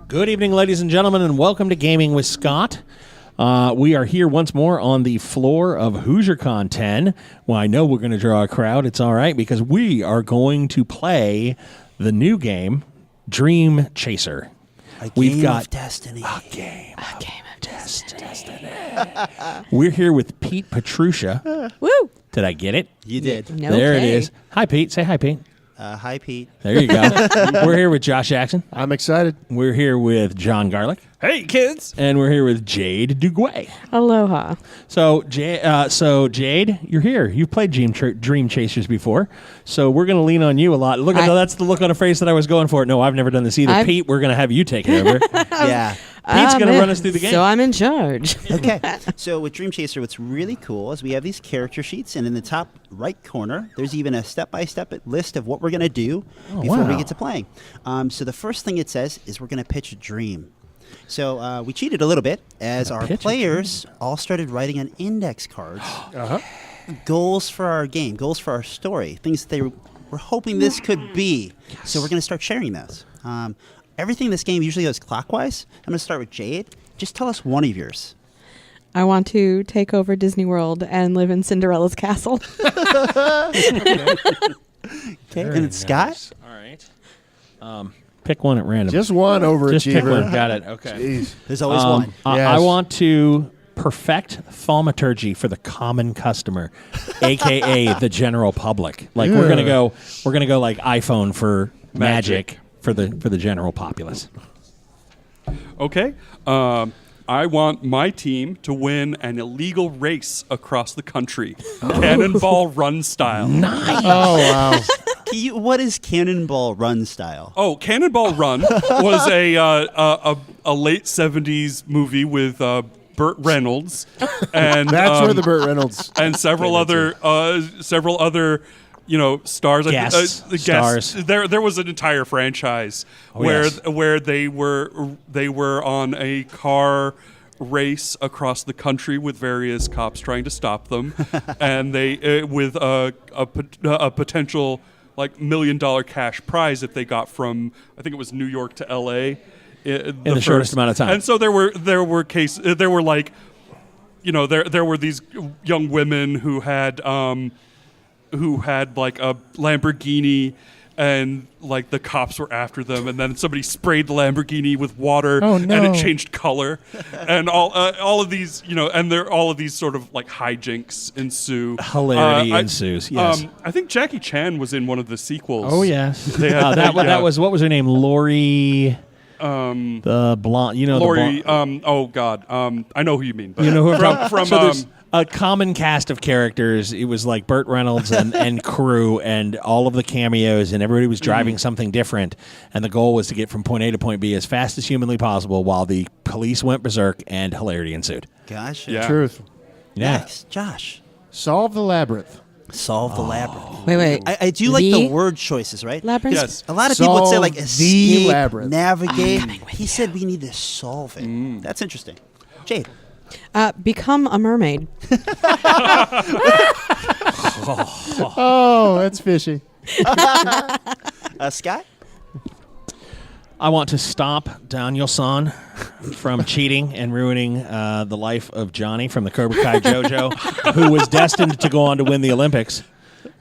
Good evening, ladies and gentlemen, and welcome to Gaming with Scott. We are here once more on the floor of HoosierCon 10. Well, I know we're going to draw a crowd. It's all right, because we are going to play the new game, Dream Chaser. Game of Destiny. A game of Destiny. We're here with Pete Petrusha. Woo! Did I get it? You did. No, There it okay. is. Hi, Pete. Say hi, Pete. Hi, Pete. There you go. We're here with Josh Jackson. I'm excited. We're here with John Garlic. Hey, kids. And we're here with Jade Duguay. Aloha. So, Jade, you're here. You've played Dream Chasers before, so we're going to lean on you a lot. Look at that's the look on a face that I was going for. No, I've never done this either. Pete, we're going to have you take it over. Yeah. Pete's going to run us through the game. So I'm in charge. Okay. So with Dream Chaser, what's really cool is we have these character sheets, and in the top right corner, there's even a step-by-step list of what we're going to do before we get to playing. So the first thing it says is we're going to pitch a dream. So we cheated a little bit as our players all started writing on index cards goals for our game, goals for our story, things that they were hoping this could be. Yes. So we're going to start sharing those. Everything in this game usually goes clockwise. I'm going to start with Jade. Just tell us one of yours. I want to take over Disney World and live in Cinderella's castle. Okay. And it's Scott? All right. Pick one at random. Just one overachiever. Just pick one. Got it. Okay. Jeez. There's always one. I want to perfect thaumaturgy for the common customer, aka the general public. Like we're gonna go like iPhone for magic for the general populace. Okay. I want my team to win an illegal race across the country, Cannonball Run style. Nice. Oh, wow. What is Cannonball Run style? Oh, Cannonball Run was a late '70s movie with Burt Reynolds, and That's where the Burt Reynolds and several other stars. Stars. There was an entire franchise where they were on a car race across the country with various cops trying to stop them, and they with a potential like $1 million cash prize if they got from, I think it was New York to L.A. in the shortest amount of time. And so there were cases. There were like, there were these young women who had like a Lamborghini, and like the cops were after them, and then somebody sprayed the Lamborghini with water, and it changed color, and all of these, and all of these sort of like hijinks ensue. Hilarity ensues. Yes. I think Jackie Chan was in one of the sequels. Oh yes. That was, what was her name? Lori. The blonde. Lori. Oh God. I know who you mean. But you know who from so there's a common cast of characters. It was like Burt Reynolds and crew and all of the cameos, and everybody was driving something different. And the goal was to get from point A to point B as fast as humanly possible while the police went berserk and hilarity ensued. Gosh. Yeah. Truth. Yeah. Next, Josh. Solve the labyrinth. Solve the labyrinth. Wait. I do like the word choices, right? Labyrinth? Yes. A lot of people would say like Solve escape, the labyrinth. navigate. He said we need to solve it. That's interesting. Jade. Become a mermaid. Oh, that's fishy. Scott? I want to stop Daniel-san from cheating and ruining the life of Johnny from the Cobra Kai JoJo, who was destined to go on to win the Olympics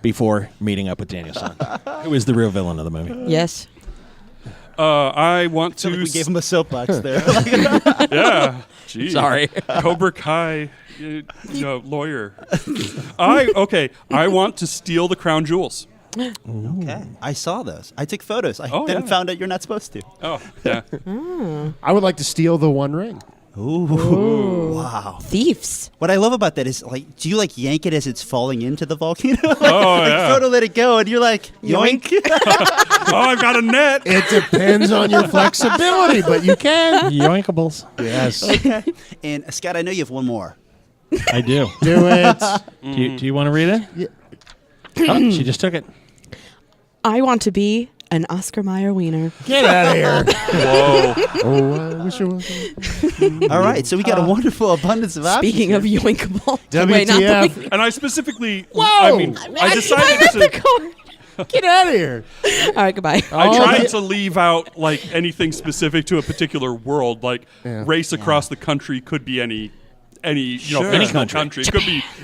before meeting up with Daniel-san, who is the real villain of the movie. Yes. I want to. We gave him a soapbox there. Yeah. Jeez. Sorry. Cobra Kai, lawyer. I want to steal the crown jewels. Okay. I saw those. I took photos. I then found out you're not supposed to. Oh, yeah. I would like to steal the One Ring. Ooh. Wow. Thieves. What I love about that is, like, do you like yank it as it's falling into the volcano? Oh, yeah. Photo let it go, and you're like, yoink. Oh, I've got a net. It depends on your flexibility, but you can. Yoinkables. Yes. Okay. And Scott, I know you have one more. I do. Do it. Do you want to read it? Yeah. Oh, she just took it. I want to be an Oscar Mayer wiener. Get out of here. Whoa. Oh, I wish it was. All right, so we got a wonderful abundance of options. Speaking of yoinkable. WTF. Wait, not the And I specifically, Whoa. I decided to. Get out of here. All right, goodbye. I tried to leave out like anything specific to a particular world. Like race across the country could be any Any country.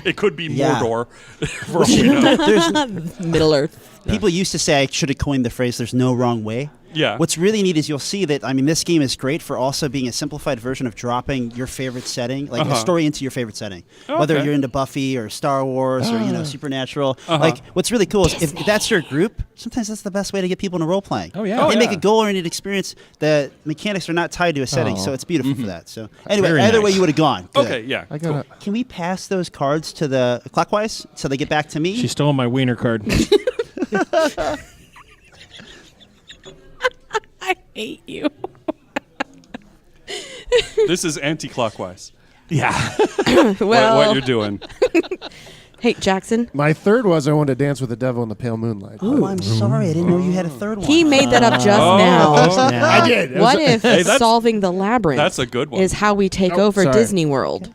It could be Yeah. Mordor. For all we know. There's Middle Earth. People used to say I should have coined the phrase "there's no wrong way." Yeah. What's really neat is you'll see that, I mean, this game is great for also being a simplified version of dropping your favorite setting, like a story into your favorite setting. Whether you're into Buffy or Star Wars or, Supernatural. Like, what's really cool is if that's your group, sometimes that's the best way to get people into role-playing. Oh, yeah. They make a goal-oriented experience. The mechanics are not tied to a setting, so it's beautiful for that. So anyway, Very either way nice. you would have gone. Good. Okay, yeah. I got Can we pass those cards to the clockwise so they get back to me? She stole my wiener card. I hate you. This is anti-clockwise. Yeah. Well, What you're doing. hey, Jackson. My third was I wanted to dance with the devil in the pale moonlight. Oh, I'm sorry. I didn't know you had a third one. He made that up just now. I did. What if that's- solving the labyrinth That's a good one. is how we take over sorry. Disney World?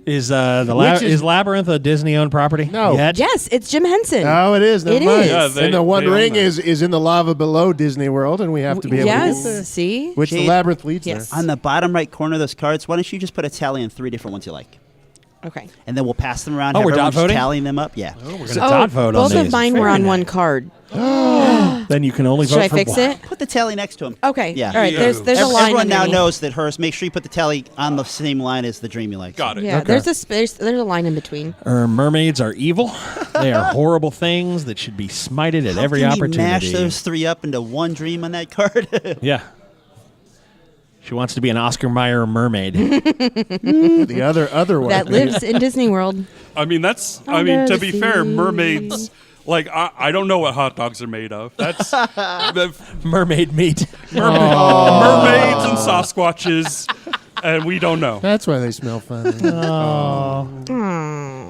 Is Which is- is Labyrinth a Disney-owned property? No. Yet? Yes, it's Jim Henson. Oh, it is. Never It mind. is. Yeah, And the One they own Ring that. is in the lava below Disney World, and we have to be able to get there. Yes, see? Which the Jade- labyrinth leads Yes. there. On the bottom right corner of those cards, why don't you just put a tally on 3 different ones you like? Okay. And then we'll pass them around. Oh, have we're everyone dot just voting? tallying them up. Yeah. We're going to dot vote on both these. of mine were Very on nice. one card. Then you can only vote Should I for fix one. it? Put the tally next to them. Okay. Yeah. All right. There's a line Everyone now underneath. knows that hers. Make sure you put the tally on the same line as the dream you like. Got it. Yeah. Okay. There's a line in between. Mermaids are evil. They are horrible things that should be smited at How every can opportunity. you mash those 3 up into one dream on that card? Yeah. She wants to be an Oscar Mayer mermaid. The other one. That lives in Disney World. I mean, to be fair, mermaids. Like I don't know what hot dogs are made of. That's Mermaid meat. mermaids and Sasquatches, and we don't know. That's why they smell funny.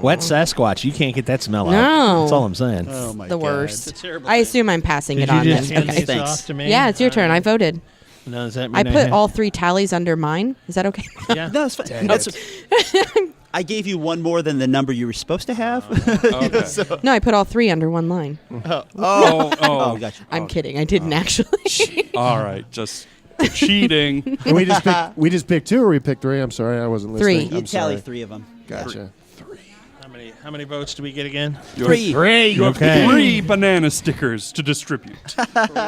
Wet Sasquatch. You can't get that smell out. No. That's all I'm saying. Oh my The God. worst. I assume I'm passing Did it you on just then. hand Okay. these Thanks. off to me? Yeah, it's your turn. I voted. No, does that mean I put have- all 3 tallies under mine. Is that okay? Yeah. No, it's fine. I gave you one more than the number you were supposed to have. Okay. No, I put all 3 under one line. Oh, gotcha. I'm kidding. I didn't actually. All right, just cheating. And we just picked 2 or we picked 3? I'm sorry, I wasn't 3. listening. You I'm tally sorry. 3 of them. Gotcha. How many votes do we get again? 3. You have Okay. 3 banana stickers to distribute.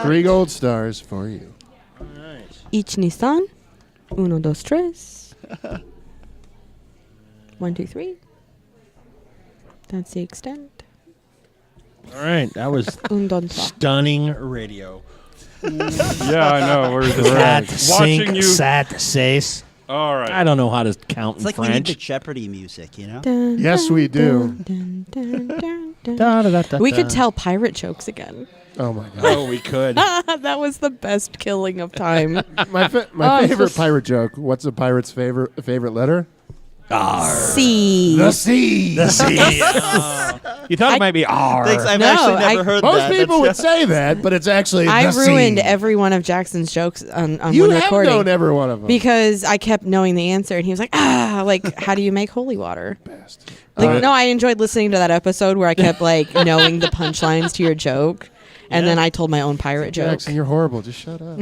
3 gold stars for you. Ich Nissan. 1, 2, 3. 1, 2, 3. That's the extent. All right. That was Un, dos, tres. stunning radio. Yeah, I know. We're just Sat, watching you. Sat, says. All right. I don't know how to count It's in like we need the French. Jeopardy music, you know? Dun, Yes, dun, we do. dun, dun, dun, dun. Da, da, da, da, We da. could tell pirate jokes again. Oh my god. Oh, we could. That was the best killing of time. My Oh, favorite pirate joke. What's a pirate's favorite letter? C. sea. The sea. You thought it might be R. Thanks. I've No, actually never I- heard Most that. people would say that, but it's actually I the ruined sea. every one of Jackson's jokes on You one have recording. known every one of them. Because I kept knowing the answer, and he was like, how do you make holy water? Like, no, I enjoyed listening to that episode where I kept like knowing the punchlines to your joke, and then I told my own pirate joke. Jackson, you're horrible. Just shut up.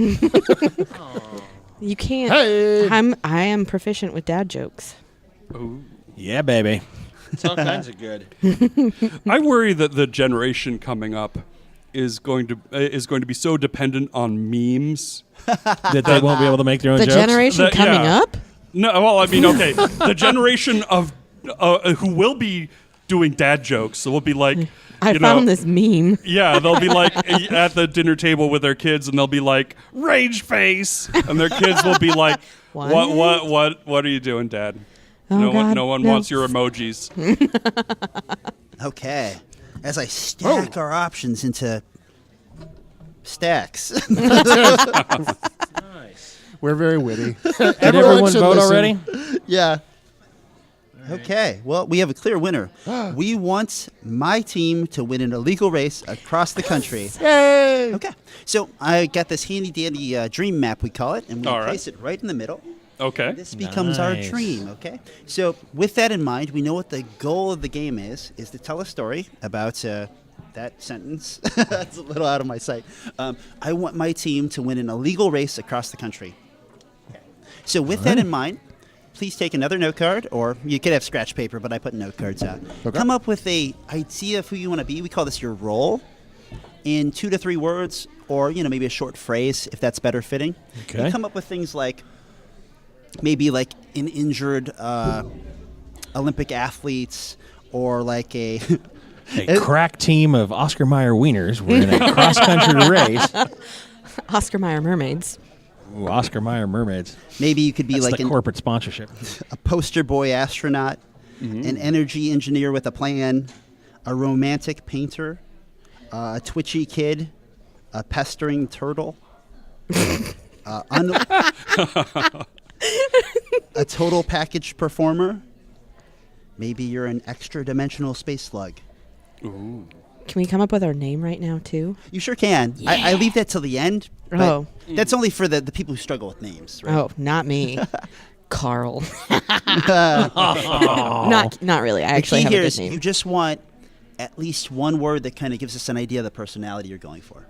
You can't. Hey. I am proficient with dad jokes. Yeah, baby. It's all kinds of good. I worry that the generation coming up is going to be so dependent on memes. That they won't be able to make their own The jokes. generation That- coming yeah. up. No, well, I mean, okay, the generation of who will be doing dad jokes. So we'll be like, I you found know, this meme. Yeah, they'll be like at the dinner table with their kids, and they'll be like, "Rage face," and their kids will be like, "What are you doing, Dad?" Oh, no God, one no. wants your emojis. Okay. As I stack our options into stacks. We're very witty. Did everyone should vote listen. already? Yeah. Okay. Well, we have a clear winner. We want my team to win an illegal race across the country. Yay! Okay. So I got this handy dandy dream map, we call it, and we All right. place it right in the middle. Okay. This becomes our Nice. dream, okay? So with that in mind, we know what the goal of the game is to tell a story about the that sentence. That's a little out of my sight. I want my team to win an illegal race across the country. So with that in mind, please take another note card, or you could have scratch paper, but I put note cards out. Okay. Come up with a idea of who you want to be. We call this your role, in 2 to 3 words, or maybe a short phrase if that's better fitting. Okay. You come up with things like maybe like an injured Olympic athletes, or like a crack team of Oscar Mayer wieners were in a cross-country race. Oscar Mayer mermaids. Ooh, Oscar Mayer mermaids. maybe you could be That's like the corporate sponsorship. a poster boy astronaut, an energy engineer with a plan, a romantic painter, a twitchy kid, a pestering turtle, a total package performer. Maybe you're an extra dimensional space slug. Can we come up with our name right now, too? You sure can. I leave that till the end. But Oh. that's only for the people who struggle with names, right? Oh, not me. Carl. Not really. I actually the have key a here good is name. you just want at least one word that kind of gives us an idea of the personality you're going for.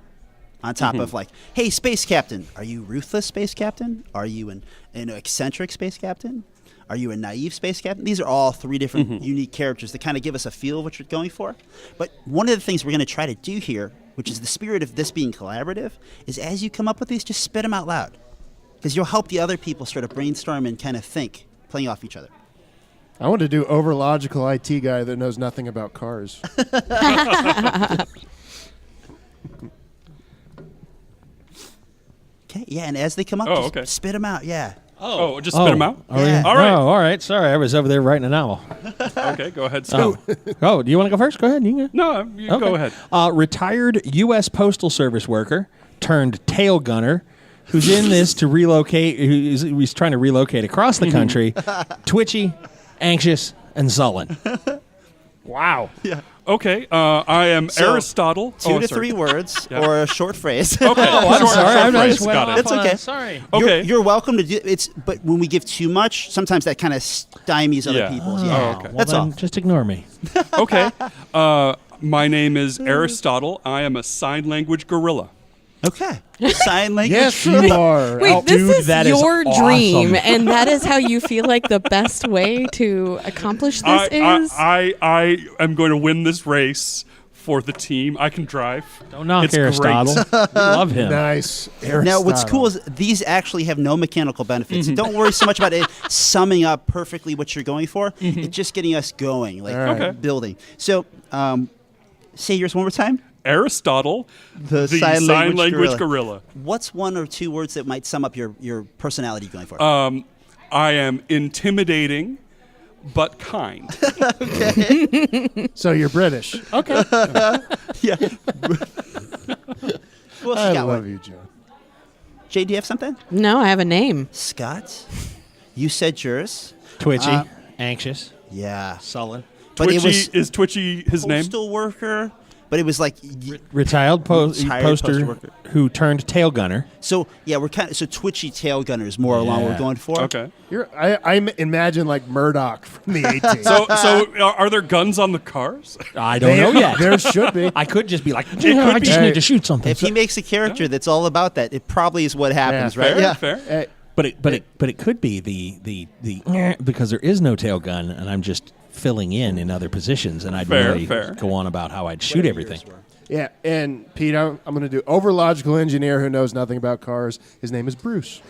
On top of like, hey, space captain, are you ruthless space captain? Are you an eccentric space captain? Are you a naive space captain? These are all 3 different unique characters that kind of give us a feel of what you're going for. But one of the things we're going to try to do here, which is the spirit of this being collaborative, is as you come up with these, just spit them out loud. Because you'll help the other people sort of brainstorm and kind of think, playing off each other. I want to do over-logical IT guy that knows nothing about cars. Okay, yeah, and as they come up, just okay. spit them out, yeah. Oh, just spit them out? Are we- Yeah. All right. Oh, all right. Sorry, I was over there writing a novel. Okay, go ahead, Scott. Oh, do you want to go first? Go ahead. You can go. No, you go ahead. Retired U.S. Postal Service worker turned tail gunner, who's in this to relocate. He's trying to relocate across the country. Twitchy, anxious, and sullen. Wow. Yeah. Okay, I am So, Aristotle. 2 to 3 words or a short phrase. Okay, I'm short- sorry. short I phrase, just went got off it. That's on okay. Sorry. Okay. You're welcome to do it's, but when we give too much, sometimes that kind of stymies other Yeah. people. Oh, Yeah, okay. that's Well, all. then just ignore me. Okay. My name is Aristotle. I am a sign language gorilla. Okay, sign language. Yes, you are. Wait, this dude, is that is your awesome. dream, and that is how you feel like the best way to accomplish this is? I am going to win this race for the team. I can drive. Don't knock It's Aristotle. great. We love him. Nice. Now, what's Aristotle. cool is these actually have no mechanical benefits. Don't worry so much about it summing up perfectly what you're going for. It's just getting us going, like Okay. building. So, say yours one more time. Aristotle, The sign sign language, language gorilla. What's 1 or 2 words that might sum up your personality you're going for? I am intimidating, but kind. So you're British. Okay. yeah. Who else I you got love one? you, John. Jay, do you have something? No, I have a name. Scott, you said yours. Twitchy, anxious, Yeah. sullen. But Twitchy, it was is Twitchy his name? postal worker, but it was like Retired, Retired postal poster worker. who turned tail gunner. so. Yeah, we're kind of so twitchy tail gunners more along what we're Yeah. going for. Okay. I imagine like Murdoch from the 18. So are there guns on the cars? I don't know yet. There should be. I could just be like, could I be. just Hey. need to shoot something. If he makes a character that's all about that, it probably is what happens, right? Fair. Hey, But it could be the because there is no tail gun, and I'm just filling in other positions, and I'd Fair, really fair. go on about how I'd shoot everything. yeah, and Pete, I'm going to do over-logical engineer who knows nothing about cars. His name is Bruce.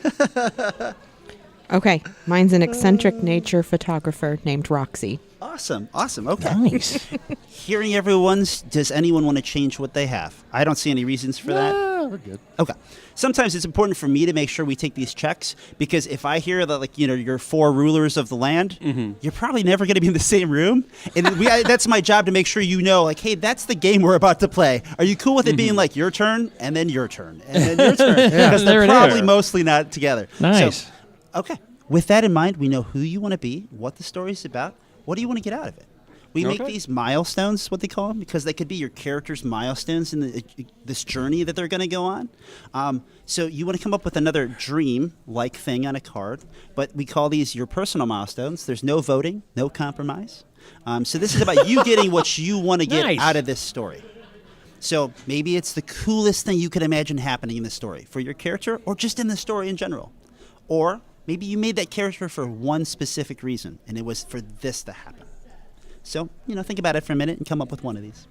Okay, mine's an eccentric nature photographer named Roxy. Awesome. Okay. Nice. Hearing everyone's, does anyone want to change what they have? I don't see any reasons for that. We're good. Okay. Sometimes it's important for me to make sure we take these checks because if I hear that, like, you're 4 rulers of the land, you're probably never going to be in the same room. And that's my job to make sure like, hey, that's the game we're about to play. Are you cool with it being like your turn and then your turn and then your turn? Because there they're it probably is. mostly not together. Nice. So, okay. With that in mind, we know who you want to be, what the story's about. What do you want to get out of it? We make Okay. these milestones, what they call them, because they could be your character's milestones in this journey that they're going to go on. So you want to come up with another dream-like thing on a card, but we call these your personal milestones. There's no voting, no compromise. So this is about you getting what you want to get Nice. out of this story. So maybe it's the coolest thing you could imagine happening in the story for your character or just in the story in general. Or maybe you made that character for one specific reason, and it was for this to happen. So, think about it for a minute and come up with one of these.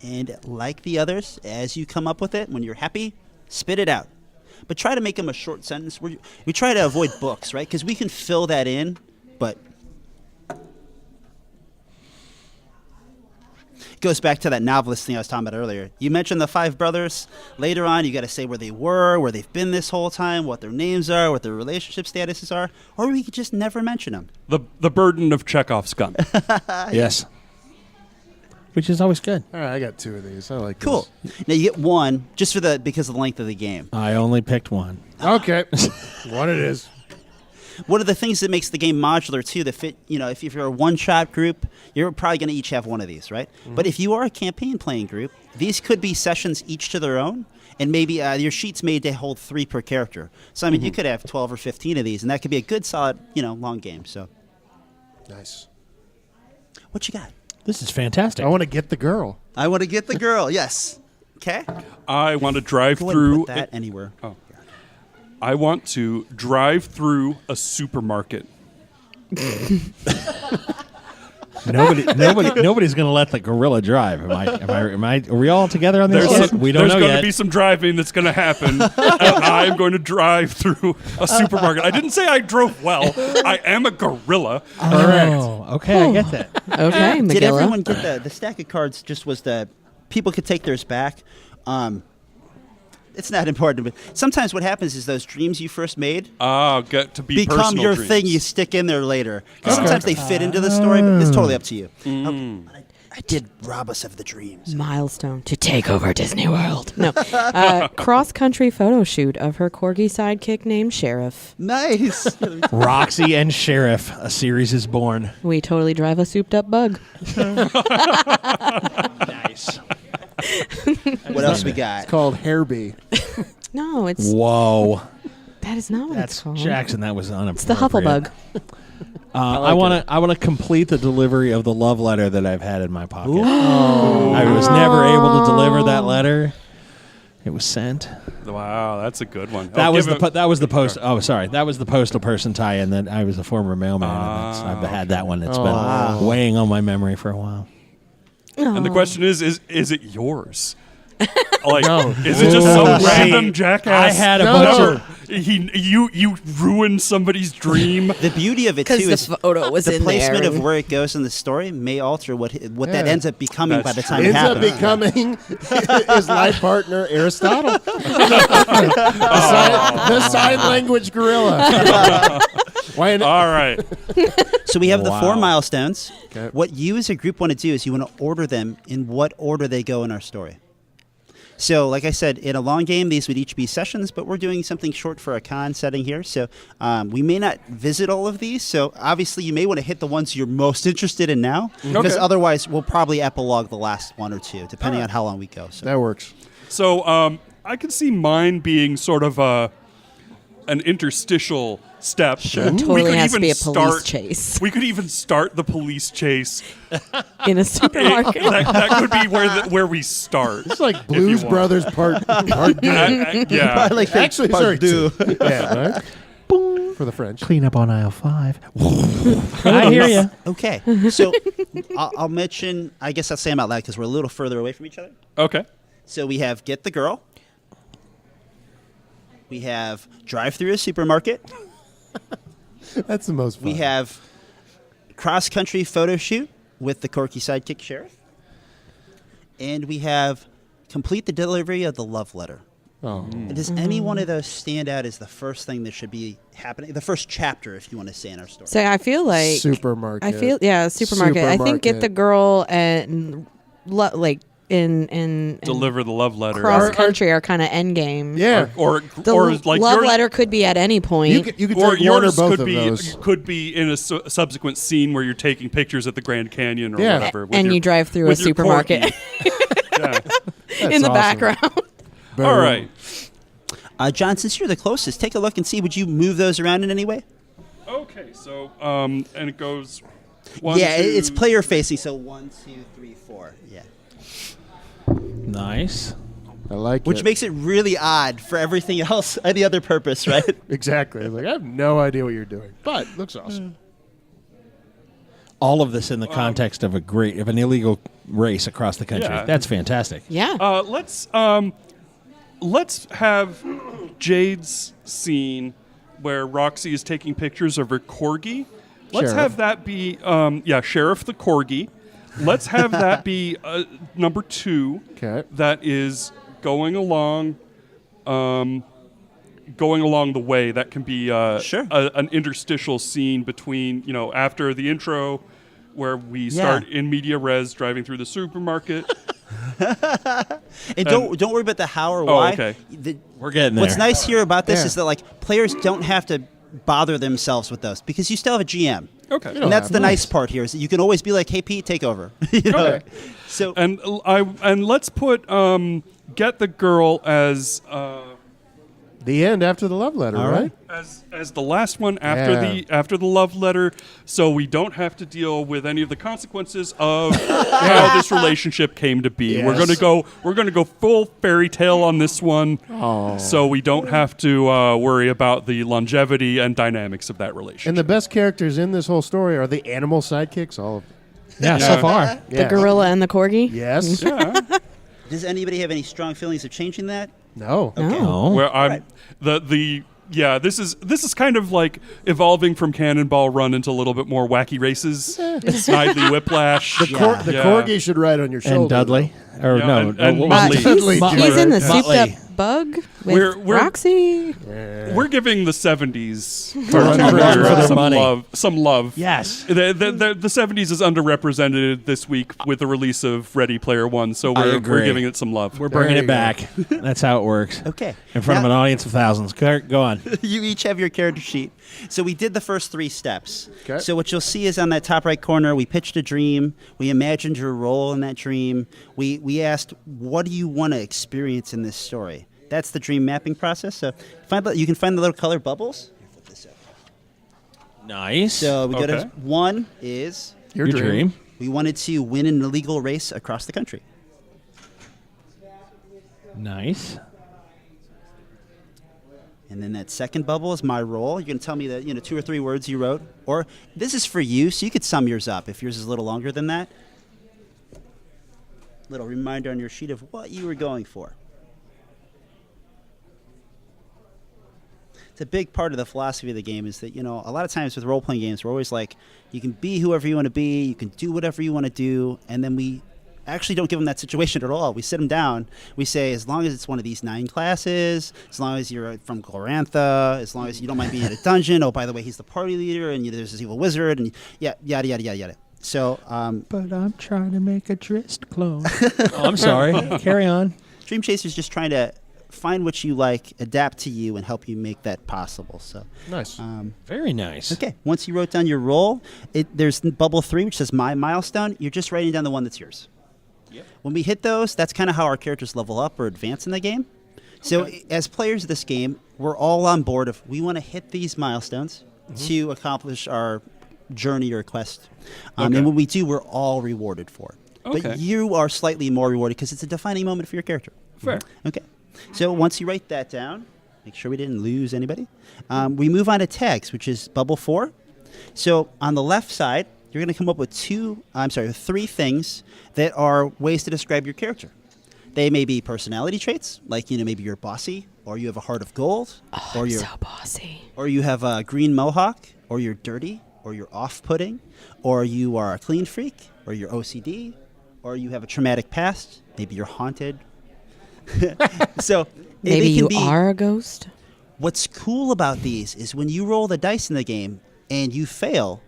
And like the others, as you come up with it, when you're happy, spit it out. But try to make them a short sentence. We try to avoid books, right? Because we can fill that in, but it goes back to that novelist thing I was talking about earlier. You mentioned the 5 brothers. Later on, you got to say where they were, where they've been this whole time, what their names are, what their relationship statuses are, or we could just never mention them. The burden of Chekhov's gun. Yes. Which is always good. All right, I got 2 of these. I like Cool. Now you get one just because of the length of the game. I only picked one. this. Okay. What it is. One of the things that makes the game modular too, that fit, if you're a one-shot group, you're probably going to each have one of these, right? Mm-hmm. But if you are a campaign-playing group, these could be sessions each to their own, and maybe your sheet's made to hold 3 per character. So you could have 12 or 15 of these, and that could be a good, solid, long game. So, Nice. what you got? This is fantastic. I want to get the girl. I want to get the girl. Yes. Okay. I want to drive Go ahead through. and put that anywhere. Oh. I want to drive through a supermarket. Nobody's going to let the gorilla drive. Are we all together on this? We don't There's know going yet. to be some driving that's going to happen. I'm going to drive through a supermarket. I didn't say I drove well. I am a gorilla. Oh, okay, I get that. Okay, Did Magilla. everyone get the stack of cards? Just was the people could take theirs back. It's not important, but sometimes what happens is those dreams you first made Get to be become personal your dreams. thing you stick in there later. 'Cause sometimes they fit into the story, but it's totally up to you. I did rob us of the dreams. Milestone to take over Disney World. No. Cross-country photo shoot of her corgi sidekick named Sheriff. Nice. Roxy and Sheriff, a series is born. We totally drive a souped-up bug. Nice. What else we got? It's called Hairby. No, it's Whoa. that is not what That's it's called. Jackson. That was unappropriate. It's the Hufflebug. I want to complete the delivery of the love letter that I've had in my pocket. I was never able to deliver that letter. It was sent. Wow, that's a good one. That was the post. Oh, sorry, that was the postal person tie-in. That I was a former mailman. And I've had that one. It's been weighing on my memory for a while. And the question is it yours? Like, No. is it just some See, random jackass? I had a bunch of. You ruined somebody's dream. The beauty of it too Because is the photo was the in placement there. of where it goes in the story may alter what that Yeah. ends up becoming by That's the time true. it Ends up happens. becoming his life partner, Aristotle. the sign language gorilla. Why not? All right. So we have the 4 Wow. milestones. Okay. What you as a group want to do is you want to order them in what order they go in our story. So, like I said, in a long game, these would each be sessions, but we're doing something short for a con setting here. So we may not visit all of these. So obviously, you may want to hit the ones you're most interested in now, because Okay. otherwise, we'll probably epilogue the last 1 or 2, depending on how long we go. So That works. So I could see mine being sort of an interstitial step. It totally has to be a police chase We could even start the police chase. in a supermarket. that could be where we start. It's like you Blues want. Brothers part 2. Yeah. like Actually, sorry, 2. Yeah, right? For the French. Clean up on aisle 5. I hear you. okay. So I'll mention. I guess I'll say them out loud because we're a little further away from each other. Okay. So we have Get the Girl. We have Drive Through a Supermarket. That's the most fun. We have Cross Country Photo Shoot with the quirky sidekick Sheriff. And we have Complete the Delivery of the Love Letter. Oh. Does any one of those stand out as the first thing that should be happening? The first chapter, if you want to say in our story. So I feel like Supermarket. supermarket. I think Get the Girl and in Deliver the love letter. cross country are kind of end game. Yeah. Or The like love yours, letter could be at any point. You could or take one or yours both could of be those. could be in a subsequent scene where you're taking pictures at the Grand Canyon or Yeah. whatever. with And your- you drive through a with your supermarket corgi. Yeah. in the awesome. background. All right. John, since you're the closest, take a look and see. Would you move those around in any way? Okay. So and it goes. It's player facing. So 1, 2, 3, 4. Yeah. Nice. I like Which it. makes it really odd for everything else, any other purpose, right? Exactly. Like, I have no idea what you're doing, but looks awesome. All of this in the context of an illegal race across the country. Yeah. That's fantastic. Yeah. Let's have Jade's scene where Roxy is taking pictures of her corgi. Let's Sheriff. have that be Sheriff the corgi. Let's have that be number 2. Okay. That is going along the way. That can be Sure. an interstitial scene between, after the intro where we start in media res driving through the supermarket. And don't worry about the how or why. Okay. We're getting there. What's nice here about this Yeah. is that like players don't have to bother themselves with those because you still have a GM. Okay. And that's have the to. nice part here is that you can always be like, "Hey Pete, take over." Okay. So And let's put get the girl as The end after the love letter, All right? as the last one after the love letter, so we don't have to deal with any of the consequences of how this relationship came to be. Yes. We're gonna go full fairy tale on this one, so we don't have to worry about the longevity and dynamics of that relationship. And the best characters in this whole story are the animal sidekicks, all of them. Yeah, so far. The gorilla and the corgi. Yes. yeah. does anybody have any strong feelings of changing that? No. No. Where I'm Right. this is kind of like evolving from Cannonball Run into a little bit more wacky races. Snidely Whiplash. The corgi should ride on your shoulder. And Dudley. Or Yeah, no. and what Muttley. was it? Dudley. He's in the Muttley. souped up bug with We're- Roxy. We're giving the 70s For their money. some love. Yes. The 70s is underrepresented this week with the release of Ready Player One, so I we're agree. giving it some love. We're bringing There it you go. back. That's how it works. Okay. In front of Now- an audience of thousands. Go on. You each have your character sheet. So we did the first 3 steps. Okay. So what you'll see is on that top right corner, we pitched a dream. We imagined your role in that dream. We asked, what do you want to experience in this story? That's the dream mapping process. So you can find the little color bubbles. Here, flip this up. Nice. So we go to Okay. 1 is Your dream. we wanted to win an illegal race across the country. Nice. And then that second bubble is my role. You're going to tell me that 2 or 3 words you wrote. Or this is for you, so you could sum yours up if yours is a little longer than that. Little reminder on your sheet of what you were going for. It's a big part of the philosophy of the game is that, a lot of times with role-playing games, we're always like, you can be whoever you want to be, you can do whatever you want to do, and then we actually don't give them that situation at all. We sit them down. We say, as long as it's one of these 9 classes, as long as you're from Glorantha, as long as you don't mind being in a dungeon. Oh, by the way, he's the party leader, and there's this evil wizard, and yada, yada, yada, yada. So, But I'm trying to make a Drist clone. Oh, I'm sorry. Carry on. Dream Chaser's just trying to find what you like, adapt to you, and help you make that possible. So, Nice. Very nice. okay. Once you wrote down your role, there's bubble 3, which says my milestone. You're just writing down the one that's yours. Yep. When we hit those, that's kind of how our characters level up or advance in the game. So as players of this game, we're all on board of we want to hit these milestones to accomplish our journey or quest. And when we do, we're all rewarded for it. Okay. But you are slightly more rewarded because it's a defining moment for your character. Fair. Okay. So once you write that down, make sure we didn't lose anybody. We move on to tags, which is bubble 4. So on the left side, you're going to come up with 3 things that are ways to describe your character. They may be personality traits, like maybe you're bossy, or you have a heart of gold, or I'm you're so bossy. or you have a green mohawk, or you're dirty, or you're off-putting, or you are a clean freak, or you're OCD, or you have a traumatic past. Maybe you're haunted. So Maybe they can you be, are a ghost. What's cool about these is when you roll the dice in the game and you fail,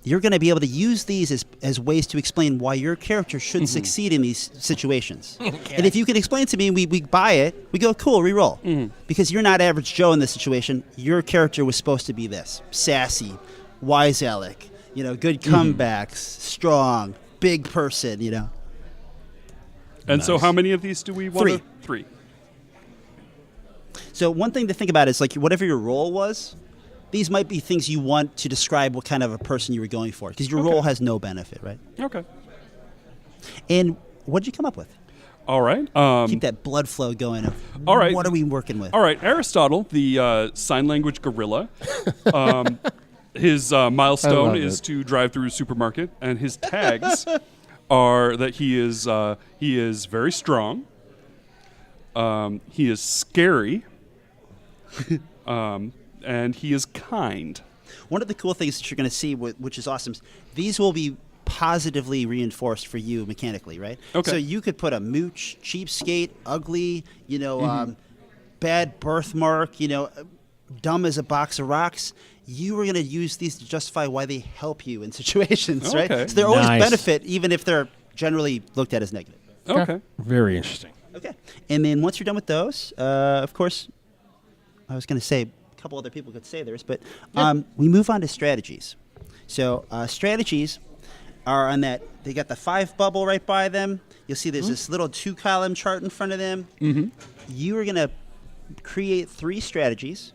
you're going to be able to use these as ways to explain why your character should succeed in these situations. And if you can explain to me and we buy it, we go, cool, re-roll. Because you're not average Joe in this situation. Your character was supposed to be this. Sassy, wise Alec, good comebacks, strong, big person, And so how many of these do we want? 3. So one thing to think about is like whatever your role was, these might be things you want to describe what kind of a person you were going for, because your role has no benefit, right? Okay. And what did you come up with? All right. Keep that blood flow going. All right. What are we working with? All right. Aristotle, the sign language gorilla, his milestone is to drive through a supermarket, and his tags are that he is very strong. He is scary. And he is kind. One of the cool things that you're going to see, which is awesome, these will be positively reinforced for you mechanically, right? Okay. So you could put a mooch, cheapskate, ugly, bad birthmark, dumb as a box of rocks. You are going to use these to justify why they help you in situations, right? Okay. So they're always Nice. benefit, even if they're generally looked at as negative. Okay. Very interesting. Okay. And then once you're done with those, of course, I was going to say a couple other people could say theirs, but we move on to strategies. So strategies are on that. They got the 5 bubble right by them. You'll see there's this little 2-column chart in front of them. Mm-hmm. You are going to create 3 strategies,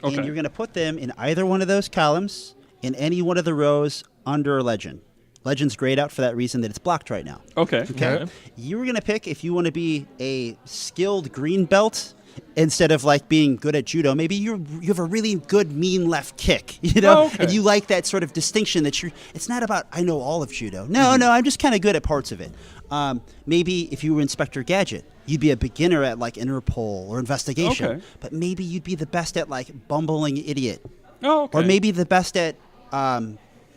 and you're going to put them in either one of those columns, in any one of the rows under a legend. Legend's grayed out for that reason that it's blocked right now. Okay. Okay. You were going to pick if you want to be a skilled green belt instead of like being good at judo. Maybe you have a really good mean left kick, and you like that sort of distinction that it's not about I know all of judo. No, I'm just kind of good at parts of it. Maybe if you were Inspector Gadget, you'd be a beginner at like Interpol or investigation, but maybe you'd be the best at like bumbling idiot. Oh, okay. Or maybe the best at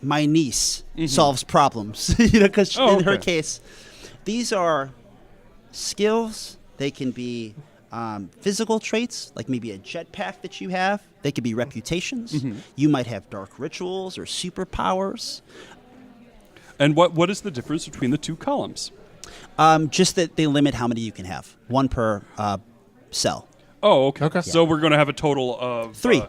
my niece solves problems, because in her case, these are skills. They can be physical traits, like maybe a jetpack that you have. They could be reputations. You might have dark rituals or superpowers. And what is the difference between the 2 columns? Just that they limit how many you can have. 1 per cell. Oh, okay. So we're going to have a total of 3.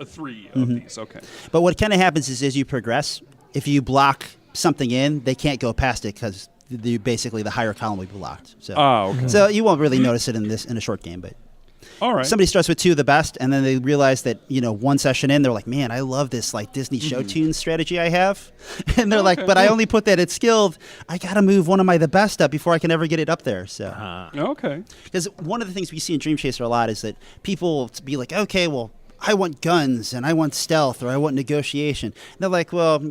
3 of these. Okay. But what kind of happens is as you progress, if you block something in, they can't go past it because basically the higher column will be blocked. So, so you won't really notice it in a short game. But all right, somebody starts with 2 of the best, and then they realize that 1 session in, they're like, "Man, I love this like Disney show tune strategy I have," and they're like, "But I only put that at skilled. I got to move one of my the best up before I can ever get it up there." So, okay, because one of the things we see in Dream Chaser a lot is that people will be like, "Okay, well, I want guns and I want stealth or I want negotiation." And they're like, "Well,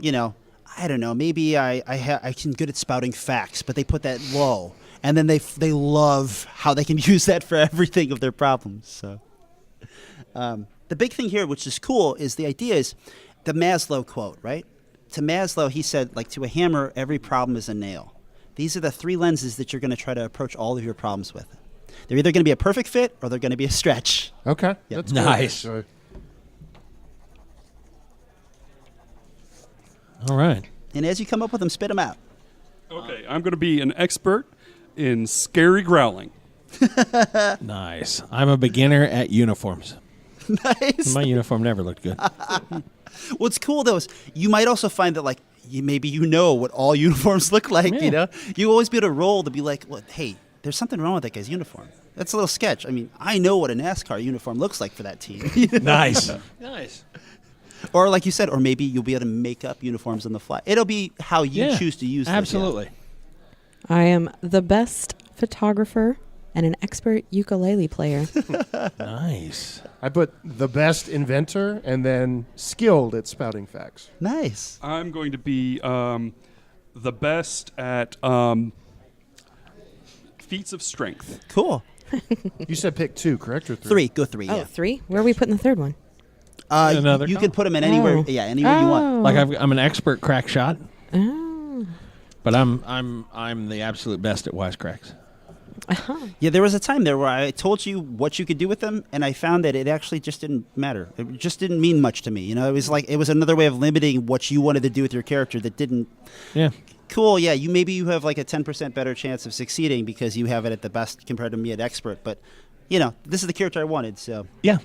I don't know. Maybe I can good at spouting facts," but they put that low, and then they love how they can use that for everything of their problems. So, the big thing here, which is cool, is the idea is the Maslow quote, right? To Maslow, he said, like to a hammer, every problem is a nail. These are the 3 lenses that you're going to try to approach all of your problems with. They're either going to be a perfect fit or they're going to be a stretch. Okay, Yep. that's Nice. Good. All right. And as you come up with them, spit them out. Okay, I'm going to be an expert in scary growling. Nice. I'm a beginner at uniforms. Nice. My uniform never looked good. What's cool though is you might also find that like maybe what all uniforms look like. Yeah. You always be able to roll to be like, well, hey, there's something wrong with that guy's uniform. That's a little sketch. I mean, I know what a NASCAR uniform looks like for that team. Nice. Nice. Or like you said, or maybe you'll be able to make up uniforms on the fly. It'll be how you choose to use them. Absolutely. I am the best photographer and an expert ukulele player. Nice. I put the best inventor and then skilled at spouting facts. Nice. I'm going to be the best at feats of strength. Cool. You said pick 2, correct? Or 3? 3. Go 3. Oh, Yeah. 3? Where are we putting the third one? Another you can put them in anywhere. Oh. Yeah, anywhere you want. Like I'm an expert crack shot, Oh. but I'm the absolute best at wisecracks. Yeah, there was a time there where I told you what you could do with them, and I found that it actually just didn't matter. It just didn't mean much to me. It was like it was another way of limiting what you wanted to do with your character that didn't. Yeah. Cool. Yeah, you have like a 10% better chance of succeeding because you have it at the best compared to me at expert. But this is the character I wanted. So Yeah.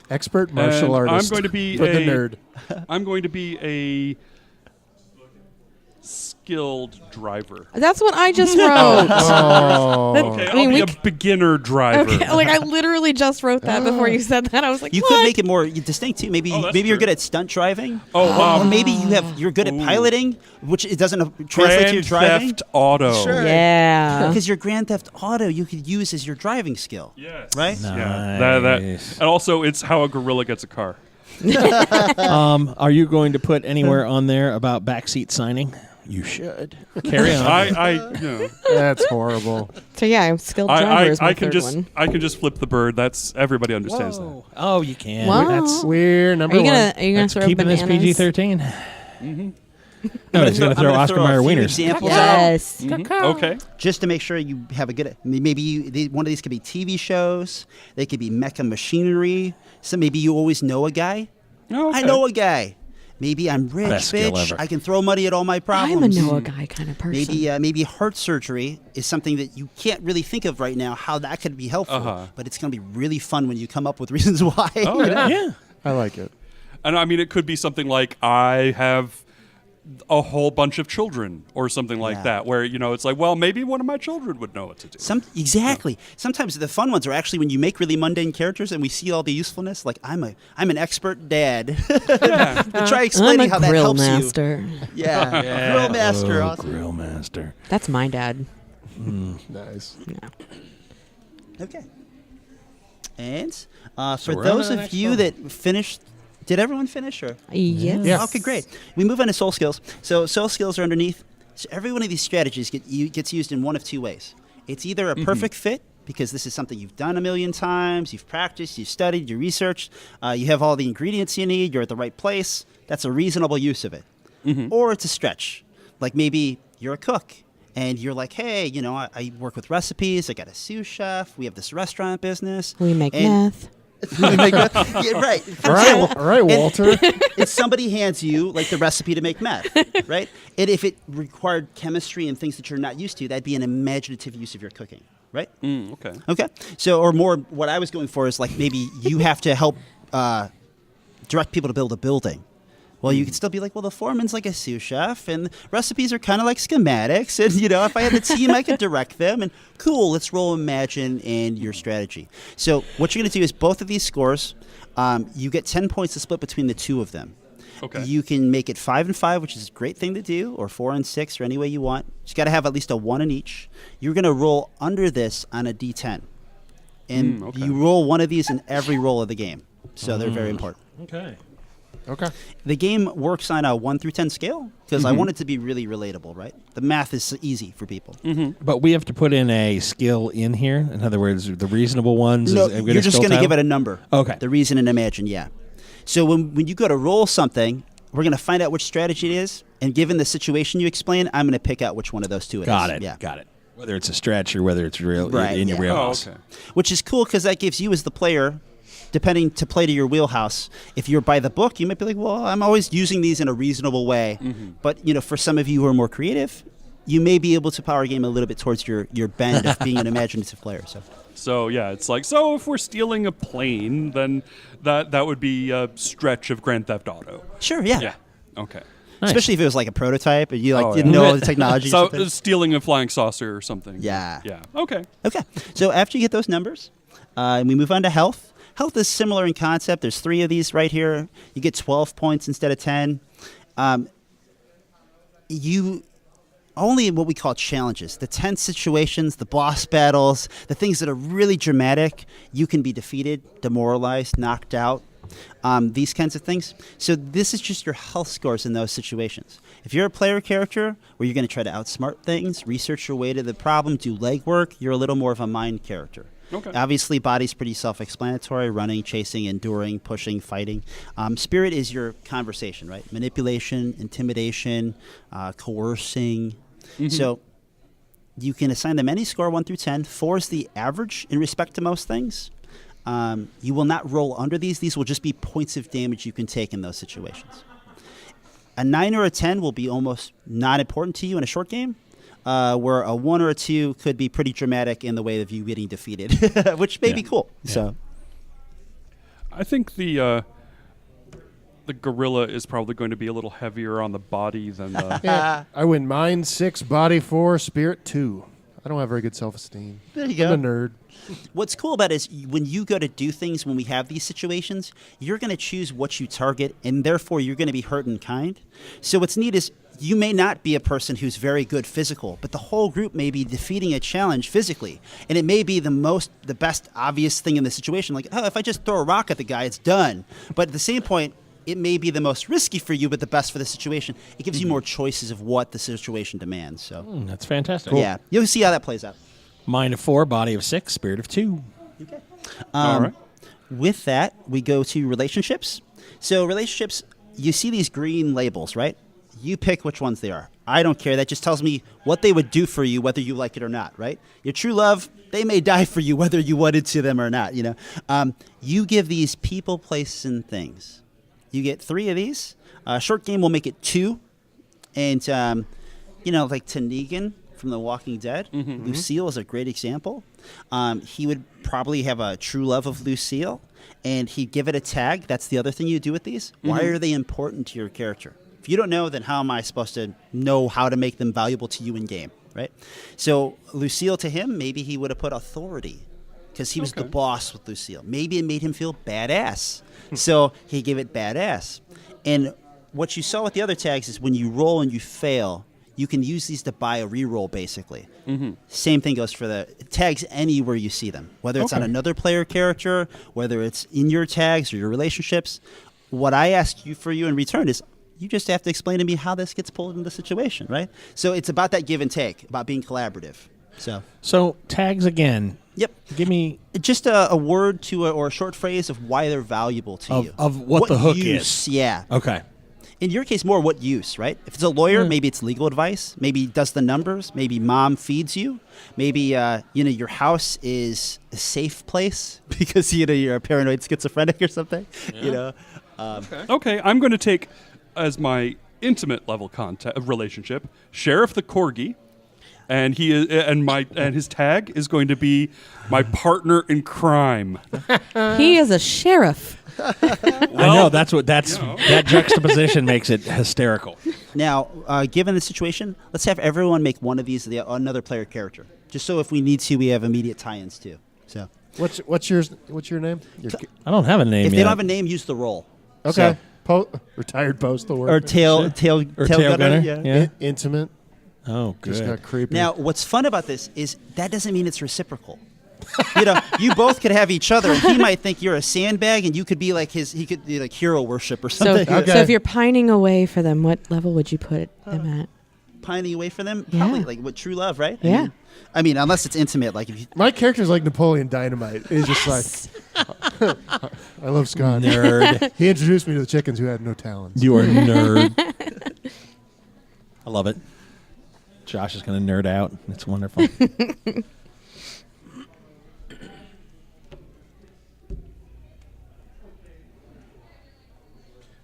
Expert martial And artist. I'm going to be for the nerd. I'm going to be a skilled driver. That's what I just wrote. Okay, I mean, I'll we be a beginner driver. Okay, like I literally just wrote that before you said that. I was like, You what? could make it more distinct too. Maybe that's maybe you're true. good at stunt driving. Oh, or maybe you're good at piloting, which it doesn't translate to your Grand driving. Theft Auto. Sure. Yeah. Because your Grand Theft Auto you could use as your driving skill. Yes. Right? Yeah. That. Nice. And also, it's how a gorilla gets a car. Are you going to put anywhere on there about backseat signing? You should. Carry on. That's horrible. So yeah, skilled driver is my I can third just one. I can just flip the bird. That's everybody understands that. Oh, you can. Wow. That's weird. Number Are you one. gonna That's throw keeping this bananas? PG-13. No, he's going to throw Oscar Mayer a few wieners. examples out Yes. Okay. just to make sure you have a good. Maybe one of these could be TV shows. They could be mecha machinery. So maybe you always know a guy. Oh, okay. I know a guy. Maybe I'm rich, Best skill bitch. ever. I can throw money at all my problems. I'm a Noah guy kind of person. Maybe heart surgery is something that you can't really think of right now how that could be helpful, but it's going to be really fun when you come up with reasons why. Oh, yeah. Yeah. I like it. And I mean, it could be something like I have a whole bunch of children or something like Yeah. that, where it's like, well, maybe one of my children would know what to do. Exactly. Sometimes the fun ones are actually when you make really mundane characters and we see all the usefulness. Like I'm an expert dad. Try I'm explaining a how that grill helps master. you. Yeah. Grill master. Awesome. Grill master. That's my dad. Nice. Yeah. Okay. And for we're on those to the of next you one. that finished, did everyone finish or? Yes. Yeah. Okay, great. We move on to soul skills. So soul skills are underneath. So every one of these strategies gets used in one of two ways. It's either a perfect fit, because this is something you've done a million times, you've practiced, you've studied, you researched, you have all the ingredients you need, you're at the right place. That's a reasonable use of it. Or it's a stretch. Like maybe you're a cook. And you're like, hey, I work with recipes. I got a sous chef. We have this restaurant business. We make meth. We make meth. Yeah, right. For All right, Walter. if somebody hands you like the recipe to make meth, right? And if it required chemistry and things that you're not used to, that'd be an imaginative use of your cooking, right? Okay. Okay. So, or more, what I was going for is like maybe you have to help direct people to build a building. Well, you could still be like, well, the foreman's like a sous chef, and recipes are kind of like schematics, and if I had the team, I could direct them. And cool, let's roll Imagine and your strategy. So what you're going to do is both of these scores, you get 10 points to split between the two of them. Okay. You can make it 5 and 5, which is a great thing to do, or 4 and 6, or any way you want. You got to have at least a 1 in each. You're going to roll under this on a D10, and okay. you roll one of these in every roll of the game. So they're very important. Okay. Okay. The game works on a 1 through 10 scale because I want it to be really relatable, right? The math is easy for people. But we have to put in a skill in here. In other words, the reasonable ones. No, is you're just going to give it a number. Okay. The reason and imagine, yeah. So when you go to roll something, we're going to find out which strategy it is, and given the situation you explain, I'm going to pick out which one of those two it is. Got it. Yeah. Got it. Whether it's a stretch or whether it's real Right, in your yeah. wheelhouse. Oh, okay. Which is cool because that gives you as the player, depending to play to your wheelhouse. If you're by the book, you might be like, well, I'm always using these in a reasonable way. But, for some of you who are more creative, you may be able to power game a little bit towards your bend of being an imaginative player. So yeah, it's like, so if we're stealing a plane, then that would be a stretch of Grand Theft Auto. Sure, yeah. Yeah. Okay. Nice. Especially if it was like a prototype and you Oh, didn't yeah. know all the technology. So or something. stealing a flying saucer or something. Yeah. Yeah. Okay. Okay. So after you get those numbers, we move on to health. Health is similar in concept. There's 3 of these right here. You get 12 points instead of 10. You only in what we call challenges, the tense situations, the boss battles, the things that are really dramatic, you can be defeated, demoralized, knocked out. These kinds of things. So this is just your health scores in those situations. If you're a player character where you're going to try to outsmart things, research your way to the problem, do legwork, you're a little more of a mind character. Okay. Obviously, body's pretty self-explanatory, running, chasing, enduring, pushing, fighting. Spirit is your conversation, right? Manipulation, intimidation, coercing. So you can assign them any score 1 through 10. 4 is the average in respect to most things. You will not roll under these. These will just be points of damage you can take in those situations. A 9 or a 10 will be almost not important to you in a short game, where a 1 or a 2 could be pretty dramatic in the way of you getting defeated, which may be cool. Yeah. So, I think the the gorilla is probably going to be a little heavier on the body than the. Yeah. I win mind 6, body 4, spirit 2. I don't have very good self-esteem. There you go. I'm a nerd. What's cool about it is when you go to do things, when we have these situations, you're going to choose what you target, and therefore you're going to be hurt in kind. So what's neat is you may not be a person who's very good physical, but the whole group may be defeating a challenge physically. And it may be the best obvious thing in the situation. Like, oh, if I just throw a rock at the guy, it's done. But at the same point, it may be the most risky for you, but the best for the situation. It gives you more choices of what the situation demands. So That's fantastic. yeah, you'll see how that plays out. Mind of 4, body of 6, spirit of 2. Okay. All right. With that, we go to relationships. So relationships, you see these green labels, right? You pick which ones they are. I don't care. That just tells me what they would do for you, whether you like it or not, right? Your true love, they may die for you, whether you wanted to them or not. You give these people, places, and things. You get 3 of these. Short game will make it 2, and like to Negan from The Walking Dead, Lucille is a great example. He would probably have a true love of Lucille, and he'd give it a tag. That's the other thing you do with these. Why are they important to your character? If you don't know, then how am I supposed to know how to make them valuable to you in game, right? So Lucille, to him, maybe he would have put authority because he was the boss with Lucille. Maybe it made him feel badass. So he gave it badass. And what you saw with the other tags is when you roll and you fail, you can use these to buy a reroll, basically. Same thing goes for the tags anywhere you see them, whether it's on another player character, whether it's in your tags or your relationships. What I ask you for you in return is you just have to explain to me how this gets pulled into the situation, right? So it's about that give and take, about being collaborative. So tags again. Yep. Give me just a word or a short phrase of why they're valuable to you. Of what the hook use, is. Yeah. Okay. In your case, more what use, right? If it's a lawyer, maybe it's legal advice. Maybe he does the numbers. Maybe mom feeds you. Maybe your house is a safe place because you're a paranoid schizophrenic or something. Yeah. Okay, I'm going to take as my intimate level relationship Sheriff the Corgi, and he is and his tag is going to be my partner in crime. He is a sheriff. I know that juxtaposition makes it hysterical. Now, given the situation, let's have everyone make one of these another player character, just so if we need to, we have immediate tie-ins too. So, What's your name? I don't have a name if yet. they don't have a name, use the role. Okay. Retired postal worker. Or tail gunner. Yeah. Intimate. Oh, good. Just got creepy. Now, what's fun about this is that doesn't mean it's reciprocal. You both could have each other. He might think you're a sandbag, and you could be like he could be like hero worship or So, something. so if you're pining away for them, what level would you put them at? Pining away for them, Yeah. probably like with true love, right? Yeah. I mean, unless it's intimate, like if you. My character's like Napoleon Dynamite. He's just like, I love Scott. Nerd. He introduced me to the chickens who had no talents. You are a nerd. I love it. Josh is going to nerd out. It's wonderful.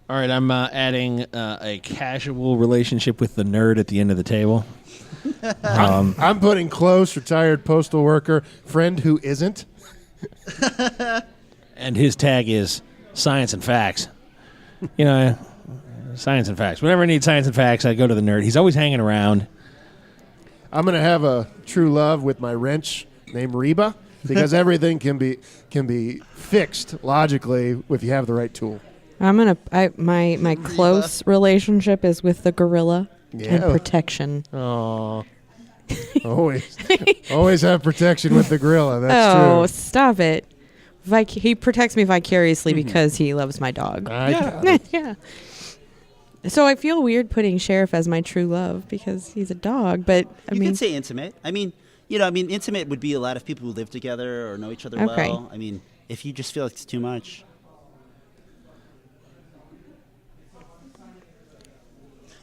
All right, I'm adding a casual relationship with the nerd at the end of the table. I'm putting close, retired postal worker, friend who isn't. And his tag is science and facts. Science and facts. Whenever I need science and facts, I go to the nerd. He's always hanging around. I'm going to have a true love with my wrench named Reba because everything can be fixed logically if you have the right tool. My close relationship is with the gorilla Yeah. and protection. Oh, always have protection with the gorilla. That's Oh, true. stop it! He protects me vicariously because he loves my dog. Yeah. So I feel weird putting Sheriff as my true love because he's a dog, but You could say intimate. Intimate would be a lot of people who live together or know each other Okay. well. I mean, if you just feel like it's too much.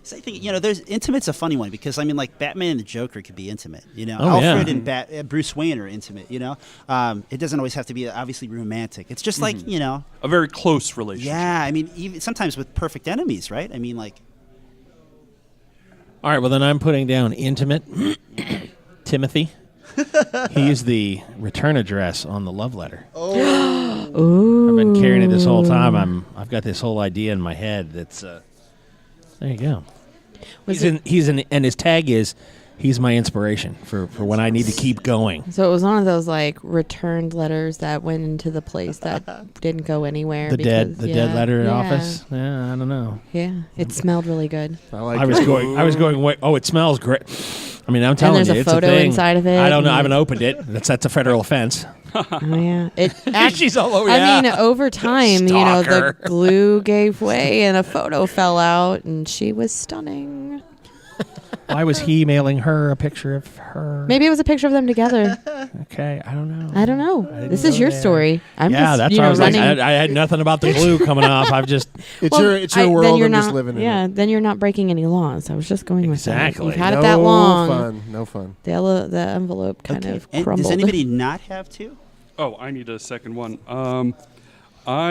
So I think, there's intimate's a funny one because like Batman and the Joker could be intimate. Alfred and Bruce Wayne are intimate. It doesn't always have to be obviously romantic. It's just like a very close relationship. Yeah, I mean, even sometimes with perfect enemies, right? I mean, like. All right, well, then I'm putting down intimate Timothy. He's the return address on the love letter. Ooh. been carrying it this whole time. I've got this whole idea in my head. That's there you go. And his tag is, he's my inspiration for when I need to keep going. So it was one of those like returned letters that went into the place that didn't go anywhere. The dead letter office. Yeah, I don't know. Yeah, it smelled really good. I was going. Wait, oh, it smells great. I mean, I'm telling and there's you, a it's photo a thing. inside of it. I don't know. I haven't opened it. That's a federal offense. Oh yeah, She's all over. I mean, over time, Stalker. the glue gave way and a photo fell out, and she was stunning. Why was he mailing her a picture of her? Maybe it was a picture of them together. Okay, I don't know. I don't know. This is your story. I'm just, that's why I was running. like, I had nothing about the glue coming off. I've just It's your world. I'm just living in it. Yeah, then you're not breaking any laws. I was just going with that. Exactly. You've had it that long. No fun. The envelope kind of And crumbled. does anybody not have two? Oh, I need a second one. I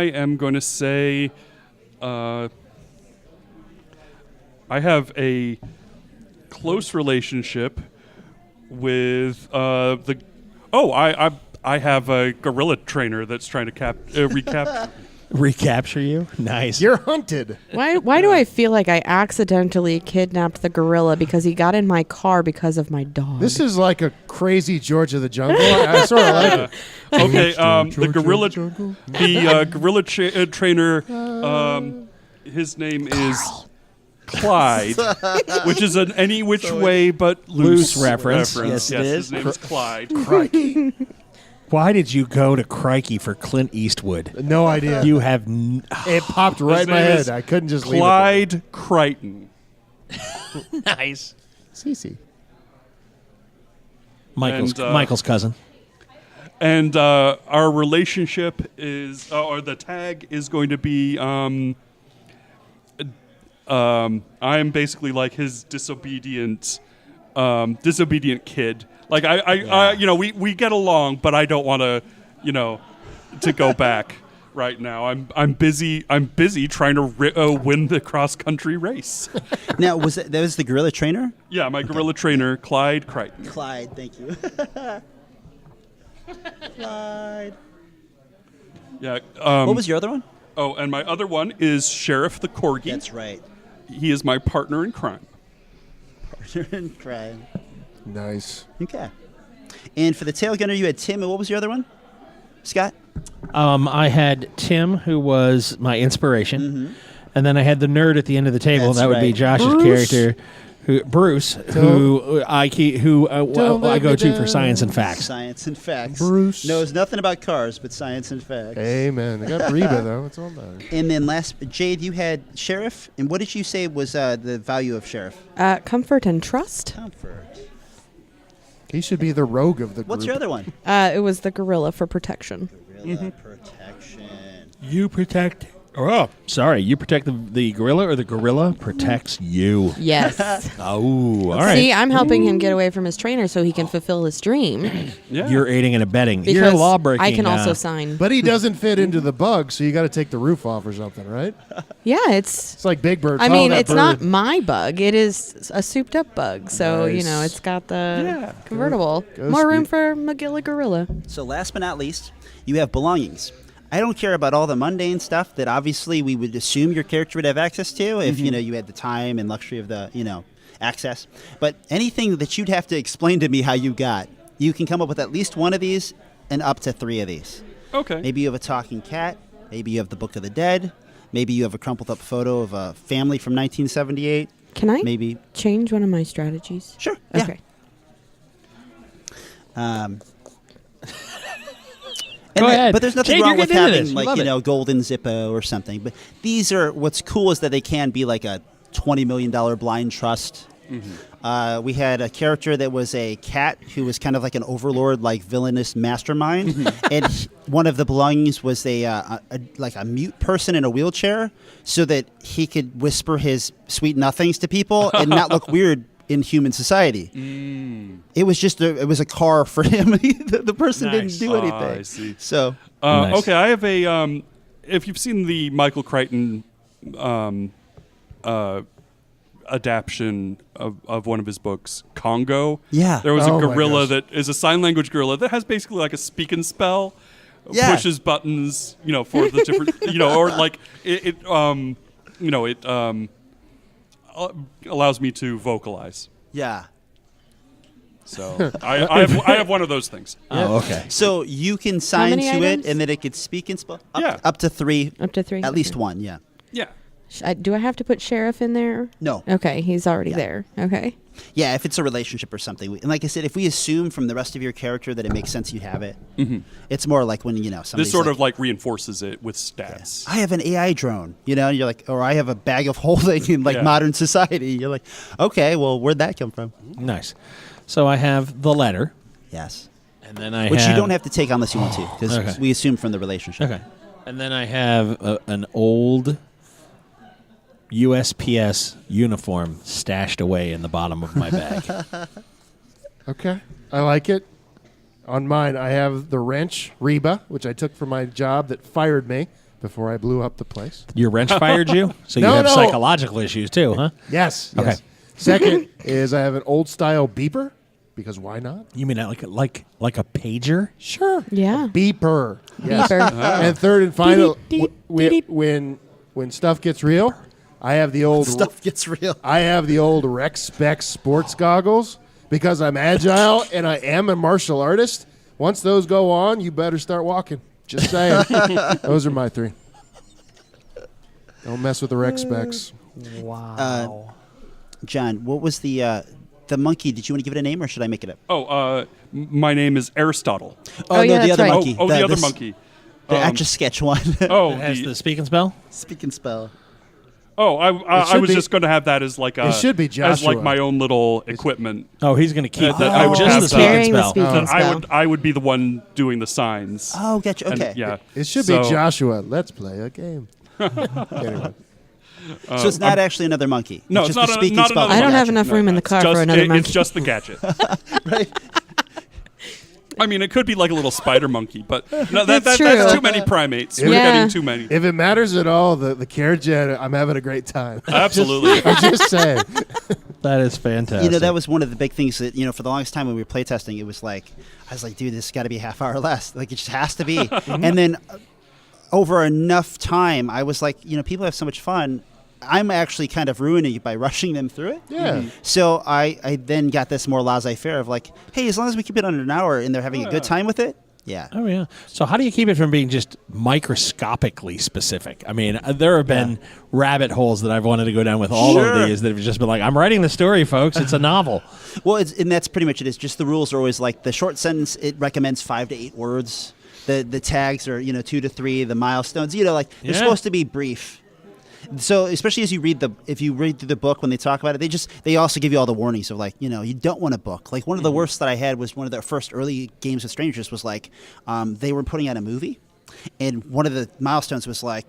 am going to say I have a close relationship with I have a gorilla trainer that's trying to recapture you. Nice. You're hunted. Why do I feel like I accidentally kidnapped the gorilla because he got in my car because of my dog? This is like a crazy George of the Jungle. I sort of like it. Okay, the gorilla trainer. His name is Clyde, which is an any which way but loose reference. Yes, it is. His name is Clyde. Crikey. Why did you go to Crikey for Clint Eastwood? No idea. You have. It popped right in my name is head. I couldn't just leave it. Clyde Crichton. Nice. Cece. Michael's cousin. And our relationship is, or the tag is going to be, I'm basically like his disobedient kid. Like we get along, but I don't want to, to go back right now. I'm busy trying to win the cross country race. Now, that was the gorilla trainer? Yeah, my gorilla trainer, Clyde Crichton. Clyde, thank you. Clyde. Yeah. What was your other one? Oh, and my other one is Sheriff the Corgi. That's right. He is my partner in crime. Partner in crime. Nice. Okay. And for the tail gunner, you had Tim. And what was your other one? Scott? I had Tim, who was my inspiration, and then I had the nerd at the end of the table. That's that would be right. Josh's character, Bruce, who I go to for science and facts. Science and facts. Bruce. Knows nothing about cars, but science and facts. Amen. I got Reba, though. It's all matters. And then last, Jade, you had Sheriff. And what did you say was the value of Sheriff? Comfort and trust. Comfort. He should be the rogue of the group. What's your other one? It was the gorilla for protection. Gorilla protection. You protect. Oh, sorry. You protect the gorilla, or the gorilla protects you. Yes. Oh, all right. See, I'm helping him get away from his trainer so he can fulfill his dream. Yeah. You're aiding and abetting. Because You're law breaking. I can also sign. But he doesn't fit into the bug, so you got to take the roof off or something, right? Yeah, it's. It's like Big Bird. I Follow mean, that it's not bird. my bug. It is a souped-up bug. So Nice. it's got the convertible. Go More room scoot. for Magilla Gorilla. So last but not least, you have belongings. I don't care about all the mundane stuff that obviously we would assume your character would have access to if you had the time and luxury of the access. But anything that you'd have to explain to me how you got, you can come up with at least one of these and up to 3 of these. Okay. Maybe you have a talking cat. Maybe you have the Book of the Dead. Maybe you have a crumpled up photo of a family from 1978. Can I Maybe. change one of my strategies? Sure. Yeah. Okay. Go ahead. But there's nothing Jade, wrong you're with getting into having this. like Love it. golden Zippo or something. But these are what's cool is that they can be like a $20 million blind trust. We had a character that was a cat who was kind of like an overlord, like villainous mastermind, and one of the belongings was a mute person in a wheelchair, so that he could whisper his sweet nothings to people and not look weird in human society. It was just a car for him. the person Nice. didn't do anything. I see. So Nice. Okay, I have a. If you've seen the Michael Crichton adaptation of one of his books, Congo, Yeah. there was Oh a my gorilla gosh. that is a sign language gorilla that has basically like a speak and spell. Yeah. pushes buttons, for the different, or like it allows me to vocalize. Yeah. So I have one of those things. Oh, okay. So you can sign many to items? it, and then it could speak and spell. Yeah. Up to 3. Up to 3. At least 1. Yeah. Yeah. Do I have to put sheriff in there? No. Okay, he's already there. Okay. Yeah, if it's a relationship or something. And like I said, if we assume from the rest of your character that it makes sense you have it, it's more like when, somebody's This sort of like reinforces it with stats. I have an AI drone, and you're like, or I have a bag of holding in modern society. You're like, okay, well, where'd that come from? Nice. So I have the letter, Yes. and then I Which have... you don't have to take unless you want to, because Okay. we assume from the relationship. Okay. And then I have an old USPS uniform stashed away in the bottom of my bag. Okay, I like it. On mine, I have the wrench Reba, which I took for my job that fired me before I blew up the place. Your wrench fired you? So you No, have no. psychological issues too, huh? Yes. Okay. Yes. Second is I have an old style beeper because why not? You mean like a pager? Sure. Yeah. Beeper. Yes. Beeper. And third and final, Beep, beep, beep. when stuff gets real, I have the old Stuff gets real. I have the old Rex Specs sports goggles because I'm agile and I am a martial artist. Once those go on, you better start walking. Just saying. Those are my 3. Don't mess with the Rex Specs. John, what was the monkey? Did you want to give it a name, or should I make it up? Oh, my name is Aristotle. Oh, yeah, no, the that's other right. monkey. The other monkey. The Etch-a-Sketch one. Oh, It has the speak and spell? Speak and spell. I should was be- just going to have that as like It should be as like Joshua. my own little equipment. Oh, he's going to keep that I would just have the that. speak and Carrying the spell. speak and spell. I would be the one doing the signs. Oh, gotcha. And, Okay. yeah. It should So- be Joshua. Let's play a game. Anyway. So it's not actually another monkey. No, it's it's just not the a- speak and not spell. another I don't monkey. have enough room in the car for another monkey. It's just the gadget. Right. I mean, it could be like a little spider monkey, but no, That's that's true. too many primates. We're Yeah. getting too many. If it matters at all, the carriage jet, I'm having a great time. Absolutely. I'm just saying. That is fantastic. That was one of the big things that, for the longest time when we were playtesting, it was like, I was like, dude, this has got to be a half hour or less. Like, it just has to be. And then over enough time, I was like, people have so much fun. I'm actually kind of ruining it by rushing them through it. Yeah. So I then got this more laissez-faire of like, hey, as long as we keep it under an hour and they're having a good time with it, yeah. Oh, yeah. So how do you keep it from being just microscopically specific? I mean, there have been rabbit holes that I've wanted to go down with all Sure. of these that have just been like, I'm writing the story, folks. It's a novel. Well, and that's pretty much it. It's just the rules are always like the short sentence, it recommends 5 to 8 words. The tags are, 2 to 3, the milestones, they're Yeah. supposed to be brief. So especially as if you read through the book when they talk about it, they also give you all the warnings of like, you don't want a book. Like one of the worst that I had was one of the first early games with strangers was like, they were putting out a movie. And one of the milestones was like,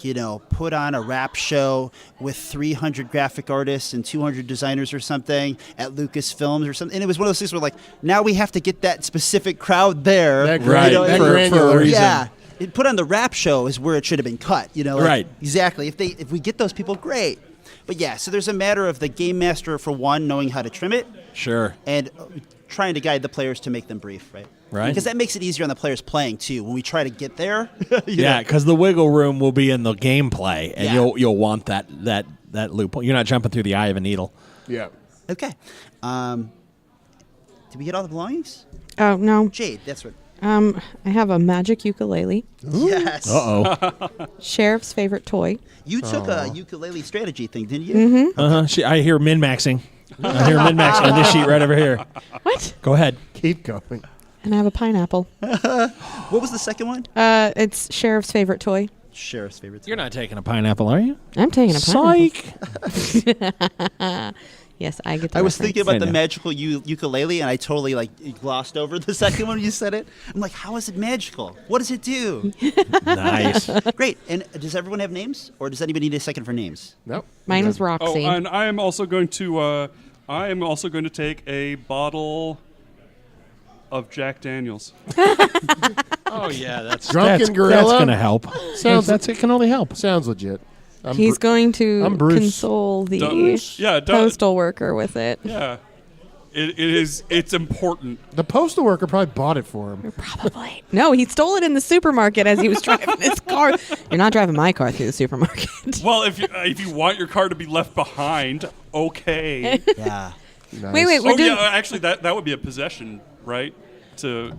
put on a rap show with 300 graphic artists and 200 designers or something at Lucasfilms or something. And it was one of those things where like, now we have to get that specific crowd there. That Right. that For a granular. reason. Yeah. It put on the rap show is where it should have been cut, Right. Exactly. If we get those people, great. But yeah, so there's a matter of the game master, for one, knowing how to trim it, Sure. and trying to guide the players to make them brief, right? Right. Because that makes it easier on the players playing too. When we try to get there, Yeah, because the wiggle room will be in the gameplay, and Yeah. you'll want that loophole. You're not jumping through the eye of a needle. Yeah. Okay. Did we get all the belongings? Oh, no. Jade, that's what. I have a magic ukulele. Yes. Uh-oh. Sheriff's favorite toy. You took a ukulele strategy thing, didn't you? Uh-huh. I hear min-maxing. I hear min-maxing on this sheet right over here. What? Go ahead. Keep going. And I have a pineapple. What was the second one? It's Sheriff's favorite toy. Sheriff's favorite. You're not taking a pineapple, are you? I'm taking a pineapple. Psych. Yes, I get the I was reference. thinking about I the know. magical ukulele, and I totally glossed over the second one when you said it. I'm like, how is it magical? What does it do? Nice. Great. And does everyone have names, or does anybody need a second for names? Nope. Mine was Oh, Roxy. and I am also going to take a bottle of Jack Daniels. Oh, yeah. That's Drunken gorilla? That's going to help. Sounds- It can only help. Sounds legit. He's going to I'm Bruce. console the Don't- yeah, don't- postal worker with it. Yeah. It's important. The postal worker probably bought it for him. Probably. No, he stole it in the supermarket as he was driving his car. You're not driving my car through the supermarket. Well, if you want your car to be left behind, okay. Yeah. Nice. Wait. We're doing. Actually, that would be a possession, right? Should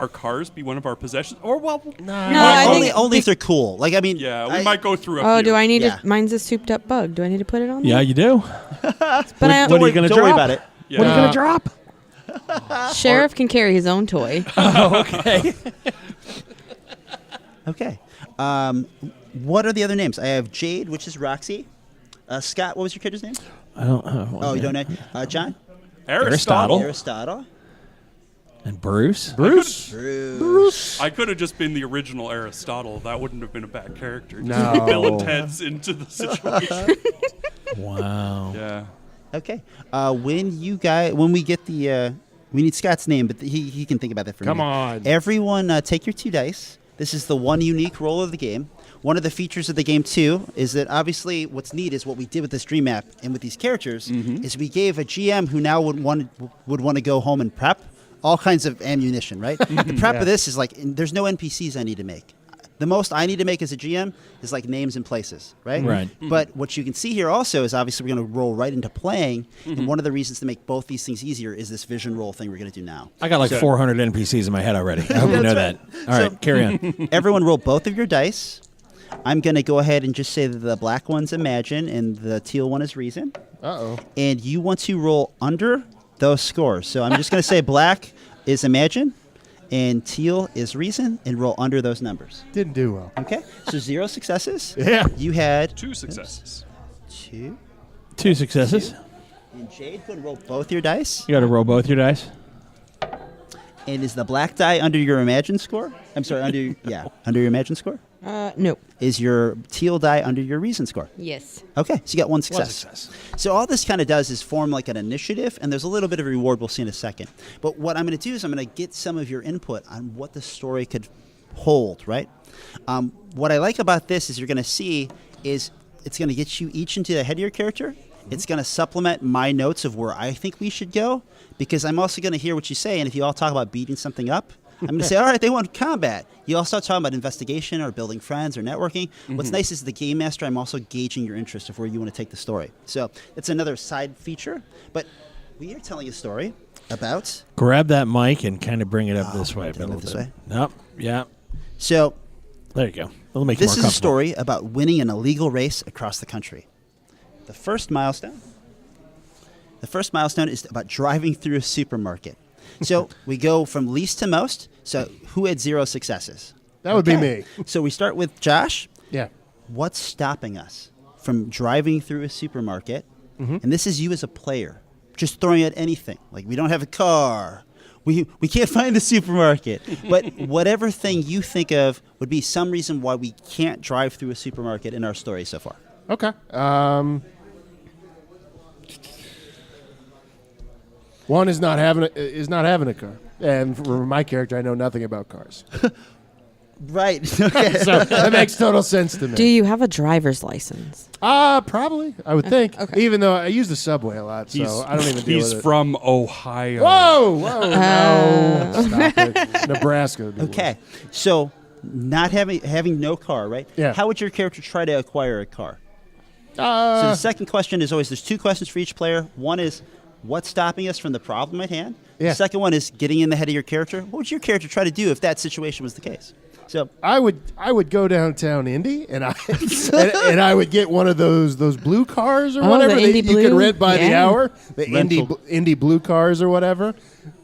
our cars be one of our possessions? Or No, I think only if they're cool. Like, I mean, yeah, we might go through a Oh, few. do I need Yeah. to? Mine's a souped up bug. Do I need to put it on? Yeah, there? you do. But I, What are you going to don't drop? worry about it. Yeah. What are you going to drop? Sheriff can carry his own toy. Okay. Okay. What are the other names? I have Jade, which is Roxy. Scott, what was your character's name? I don't know. Oh, you don't know? John? Aristotle. Aristotle. And Bruce. Bruce. I could have just been the original Aristotle. That wouldn't have been a bad character. Just No. Bill and Ted's into the situation. Wow. Yeah. Okay. When we get the, we need Scott's name, but he can think about that for Come me. on. Everyone, take your 2 dice. This is the one unique roll of the game. One of the features of the game, too, is that obviously what's neat is what we did with this dream map and with these characters is we gave a GM who now would want to go home and prep all kinds of ammunition, right? The prep of this is like, there's no NPCs I need to make. The most I need to make as a GM is like names and places, right? Right. But what you can see here also is obviously we're going to roll right into playing. And one of the reasons to make both these things easier is this vision roll thing we're going to do now. I got like 400 NPCs in my head already. I hope you know that. All right, carry on. Everyone roll both of your dice. I'm going to go ahead and just say that the black one's Imagine and the teal one is Reason. Uh-oh. And you want to roll under those scores. So I'm just going to say black is Imagine and teal is Reason and roll under those numbers. Didn't do well. Okay? So 0 successes. Yeah. You had 2 successes. 2. 2 successes. And Jade, go and roll both your dice. You got to roll both your dice. And is the black die under your Imagine score? I'm sorry, under your Imagine score? No. Is your teal die under your Reason score? Yes. Okay, so you got one One success. success. So all this kind of does is form like an initiative, and there's a little bit of reward we'll see in a second. But what I'm going to do is I'm going to get some of your input on what the story could hold, right? What I like about this is you're going to see is it's going to get you each into the head of your character. It's going to supplement my notes of where I think we should go, because I'm also going to hear what you say, and if you all talk about beating something up, I'm going to say, all right, they want combat. You all start talking about investigation or building friends or networking. What's nice is the game master, I'm also gauging your interest of where you want to take the story. So it's another side feature. But we are telling a story about... Grab that mic and kind of bring it up this way. bring it up this way? Nope. Yeah. So There you go. That'll make this you is more a story about winning an illegal race across the country. The first milestone is about driving through a supermarket. So we go from least to most. So who had 0 successfess? That would be me. So we start with Josh. Yeah. What's stopping us from driving through a supermarket? And this is you as a player, just throwing at anything. Like, we don't have a car. We can't find the supermarket. But whatever thing you think of would be some reason why we can't drive through a supermarket in our story so far. Okay. One is not having a car, and for my character, I know nothing about cars, Right. Okay. so that makes total sense to me. Do you have a driver's license? Probably. I would think. Okay. Even though I use the subway a lot, so I don't even deal He's with it. from Ohio. Whoa! No! Stop it. Nebraska. Would be Okay. So not having no car, right? Yeah. How would your character try to acquire a car? worse. So the second question is always, there's 2 questions for each player. One is, what's stopping us from the problem at hand? Yeah. The second one is getting in the head of your character. What would your character try to do if that situation was the case? So I would go downtown Indy and and I would get one of those blue cars or Oh, whatever the that Indy you can Blue? rent by the Yeah. hour. The Rental. Indy blue cars or whatever.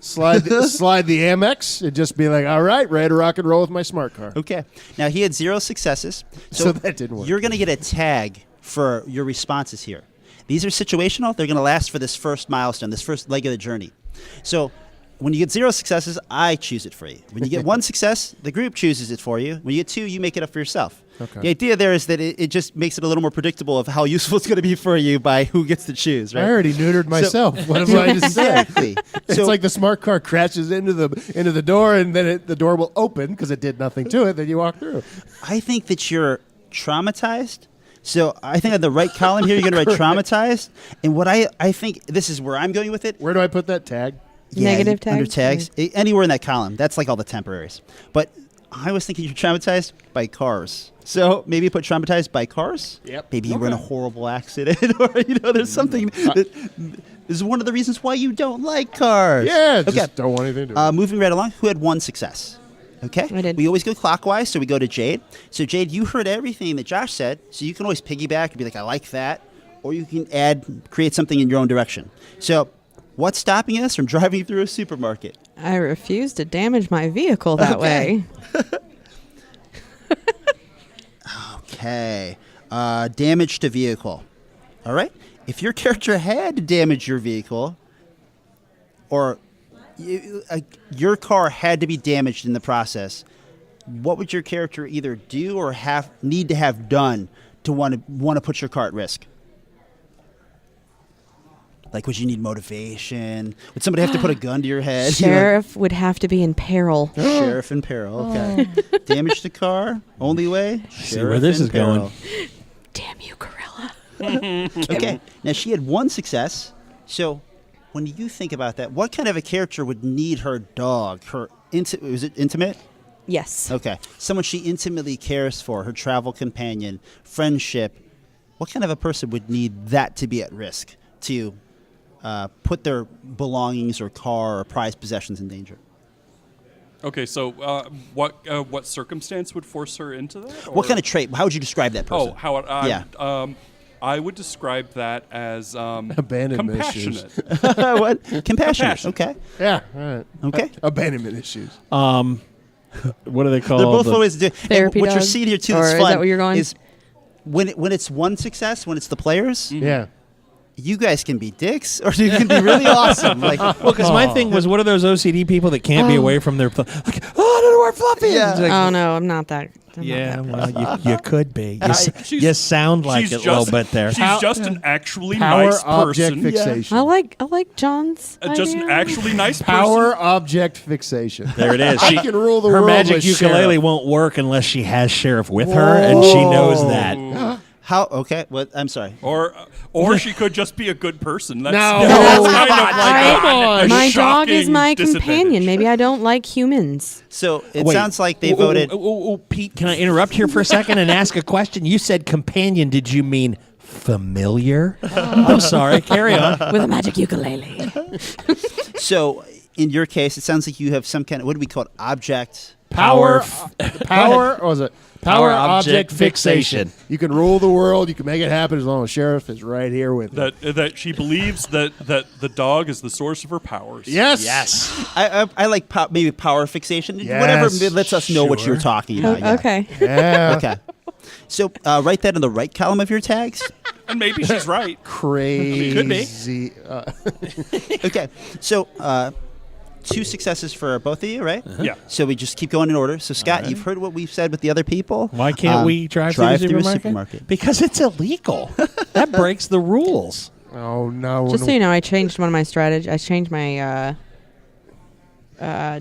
Slide the Amex and just be like, all right, ready to rock and roll with my smart car. okay. Now he had 0 successes. So that didn't work. You're going to get a tag for your responses here. These are situational. They're going to last for this first milestone, this first leg of the journey. So when you get 0 successes, I choose it for you. When you get 1 success, the group chooses it for you. When you get 2, you make it up for yourself. Okay. The idea there is that it just makes it a little more predictable of how useful it's going to be for you by who gets to choose, right? I already neutered myself. What am I to say? Exactly. It's So- like the smart car crashes into the door, and then the door will open because it did nothing to it. Then you walk through. I think that you're traumatized So I think on the right column here, you're going to write traumatized. And what I think, this is where I'm going with it. Where do I put that tag? Negative Under tags? tags. Anywhere in that column. That's like all the temporaries. But I was thinking you're traumatized by cars. So maybe put traumatized by cars. Yep. Maybe you were in a horrible accident, or there's something. This is one of the reasons why you don't like cars. Yeah, Okay. just don't want anything to do with it. Moving right along. Who had one success? Okay. I did. We always go clockwise, so we go to Jade. So Jade, you heard everything that Josh said, so you can always piggyback and be like, I like that, or you can create something in your own direction. So, what's stopping us from driving through a supermarket? I refuse to damage my vehicle that Okay. way. Okay. Damage to vehicle. All right. If your character had to damage your vehicle, or your car had to be damaged in the process, what would your character either do or need to have done to want to put your car at risk? Like, would you need motivation? Would somebody have to put a gun to your head? Sheriff would have to be in peril. Sheriff in peril. Okay. Damage to car. Only way. See where this in is going. peril. Damn you, gorilla. Okay. Now she had one success. So when you think about that, what kind of a character would need her dog? Was it intimate? Yes. Okay. Someone she intimately cares for, her travel companion, friendship. What kind of a person would need that to be at risk to put their belongings or car or prized possessions in danger? Okay, so what circumstance would force her into that? What or- kind of trait? How would you describe that person? Oh, how Yeah. I would describe that as Abandonment compassionate. issues. What? Compassionate. Compassion. Okay. Yeah, all right. Okay. Abandonment issues. What are they called? They're both ways to do. Therapy What you're dog? seeing here too Or that's is fun that where you're going? is when it's one success, when it's the players, Yeah. you guys can be dicks or you can be really awesome. Like, Well, because my thing was, what are those OCD people that can't be away from their like, oh, I don't know where Fluffy is. Yeah. It's like, Oh, no, I'm not that. I'm not yeah, that well, you could be. She's- You sound like she's it a little bit there. She's just an actually Power nice object person. fixation. I like John's. Just an idea. actually nice Power person. object fixation. There it is. I can rule the her world magic with ukulele Sheriff. won't work unless she has Sheriff with her, and she knows that. Ooh. how? Okay. What? I'm sorry. Or she could just be a good person. That's, No. that's No, kind of like come on. a My dog is shocking my disadvantage. companion. Maybe I don't like humans. So it Wait. sounds like they Oh, voted. Pete, can I interrupt here for a second and ask a question? You said companion. Did you mean familiar? I'm sorry. Carry on. With a magic ukulele. So in your case, it sounds like you have some kind of, what do we call it? Object. Power. Power, or was it? Power object object fixation. You can rule the world. You can make it happen as long as Sheriff is right here with you. That she believes that the dog is the source of her powers. Yes. I like maybe power fixation. Yes, Whatever lets us know what sure. you're talking about. Yeah. Okay. Yeah. Okay. So write that in the right column of your tags. And maybe she's right. Crazy. Okay. So 2 successes for both of you, right? Yeah. So we just keep going in order. So Scott, you've heard what we've said with the other people. Why can't we drive through a the supermarket? Because it's illegal. That breaks the rules. Oh, no. Just so you know, I changed one of my strategies. I changed my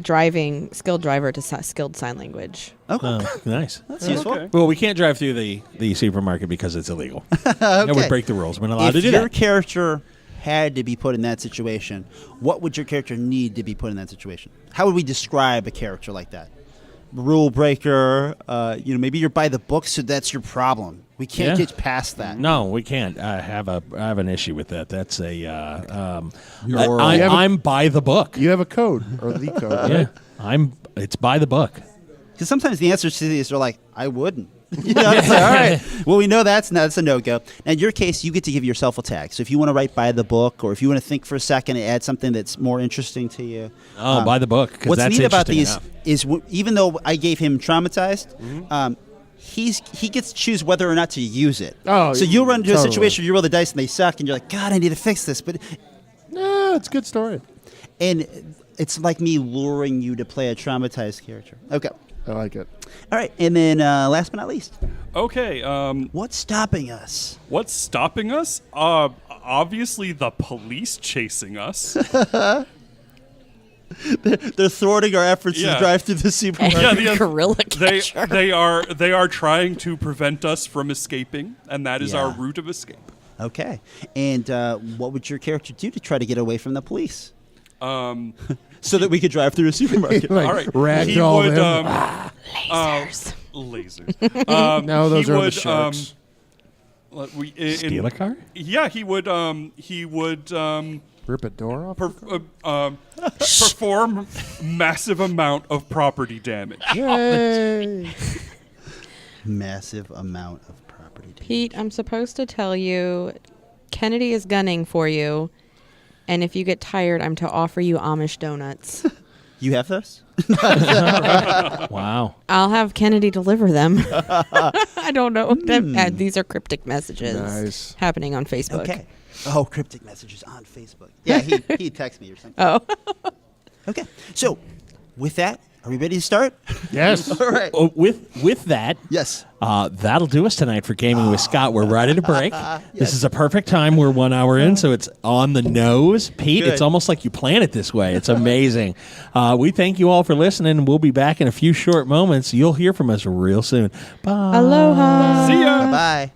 driving skilled driver to skilled sign language. Okay. Oh, nice. That's useful. Okay. Well, we can't drive through the supermarket because it's illegal. That would break the rules. We're not allowed If to do your that. character had to be put in that situation, what would your character need to be put in that situation? How would we describe a character like that? Rule breaker. Maybe you're by the book, so that's your problem. We can't Yeah. get past that. No, we can't. I have an issue with that. That's a. You're- I'm by the book. You have a code, or the code. Yeah, Right? It's by the book. Because sometimes the answers to these are like, I wouldn't. It's like, all right. Well, we know that's a no-go. Now, in your case, you get to give yourself a tag. So if you want to write by the book, or if you want to think for a second and add something that's more interesting to you. Oh, by the book. 'Cause What's that's neat about interesting these enough. is even though I gave him traumatized, he gets to choose whether or not to use it. Oh, so you'll run into a totally. situation where you roll the dice and they suck, and you're like, God, I need to fix this. But No, it's a good story. and it's like me luring you to play a traumatized character. Okay. I like it. All right, and then last but not least, Okay. what's stopping us? What's stopping us? Obviously the police chasing us. They're thwarting our efforts to drive through the supermarket. Yeah, Gorilla catcher. they are trying to prevent us from escaping, and that is our route of escape. Okay. And what would your character do to try to get away from the police? So that we could drive through a supermarket. Like, All right, ragdoll them. Lasers. Lasers. No, those he are would, the sharks. Steal a car? Yeah, he would. Rip a door off? Perform massive amount of property damage. Yay! Massive amount of property damage. Pete, I'm supposed to tell you, Kennedy is gunning for you, and if you get tired, I'm to offer you Amish donuts. You have those? Wow. I'll have Kennedy deliver them. I don't know. These are cryptic messages Nice. happening on Facebook. Okay. Oh, cryptic messages on Facebook. Yeah, he texted me or something. Oh. Okay. So, with that, are we ready to start? Yes. All right. Oh, with that, Yes. that'll do us tonight for Gaming with Scott. We're right at a break. This is a perfect time. We're 1 hour in, so it's on the nose. Pete, Good. it's almost like you planned it this way. It's amazing. We thank you all for listening. We'll be back in a few short moments. You'll hear from us real soon. Bye. Aloha. See ya. Bye-bye.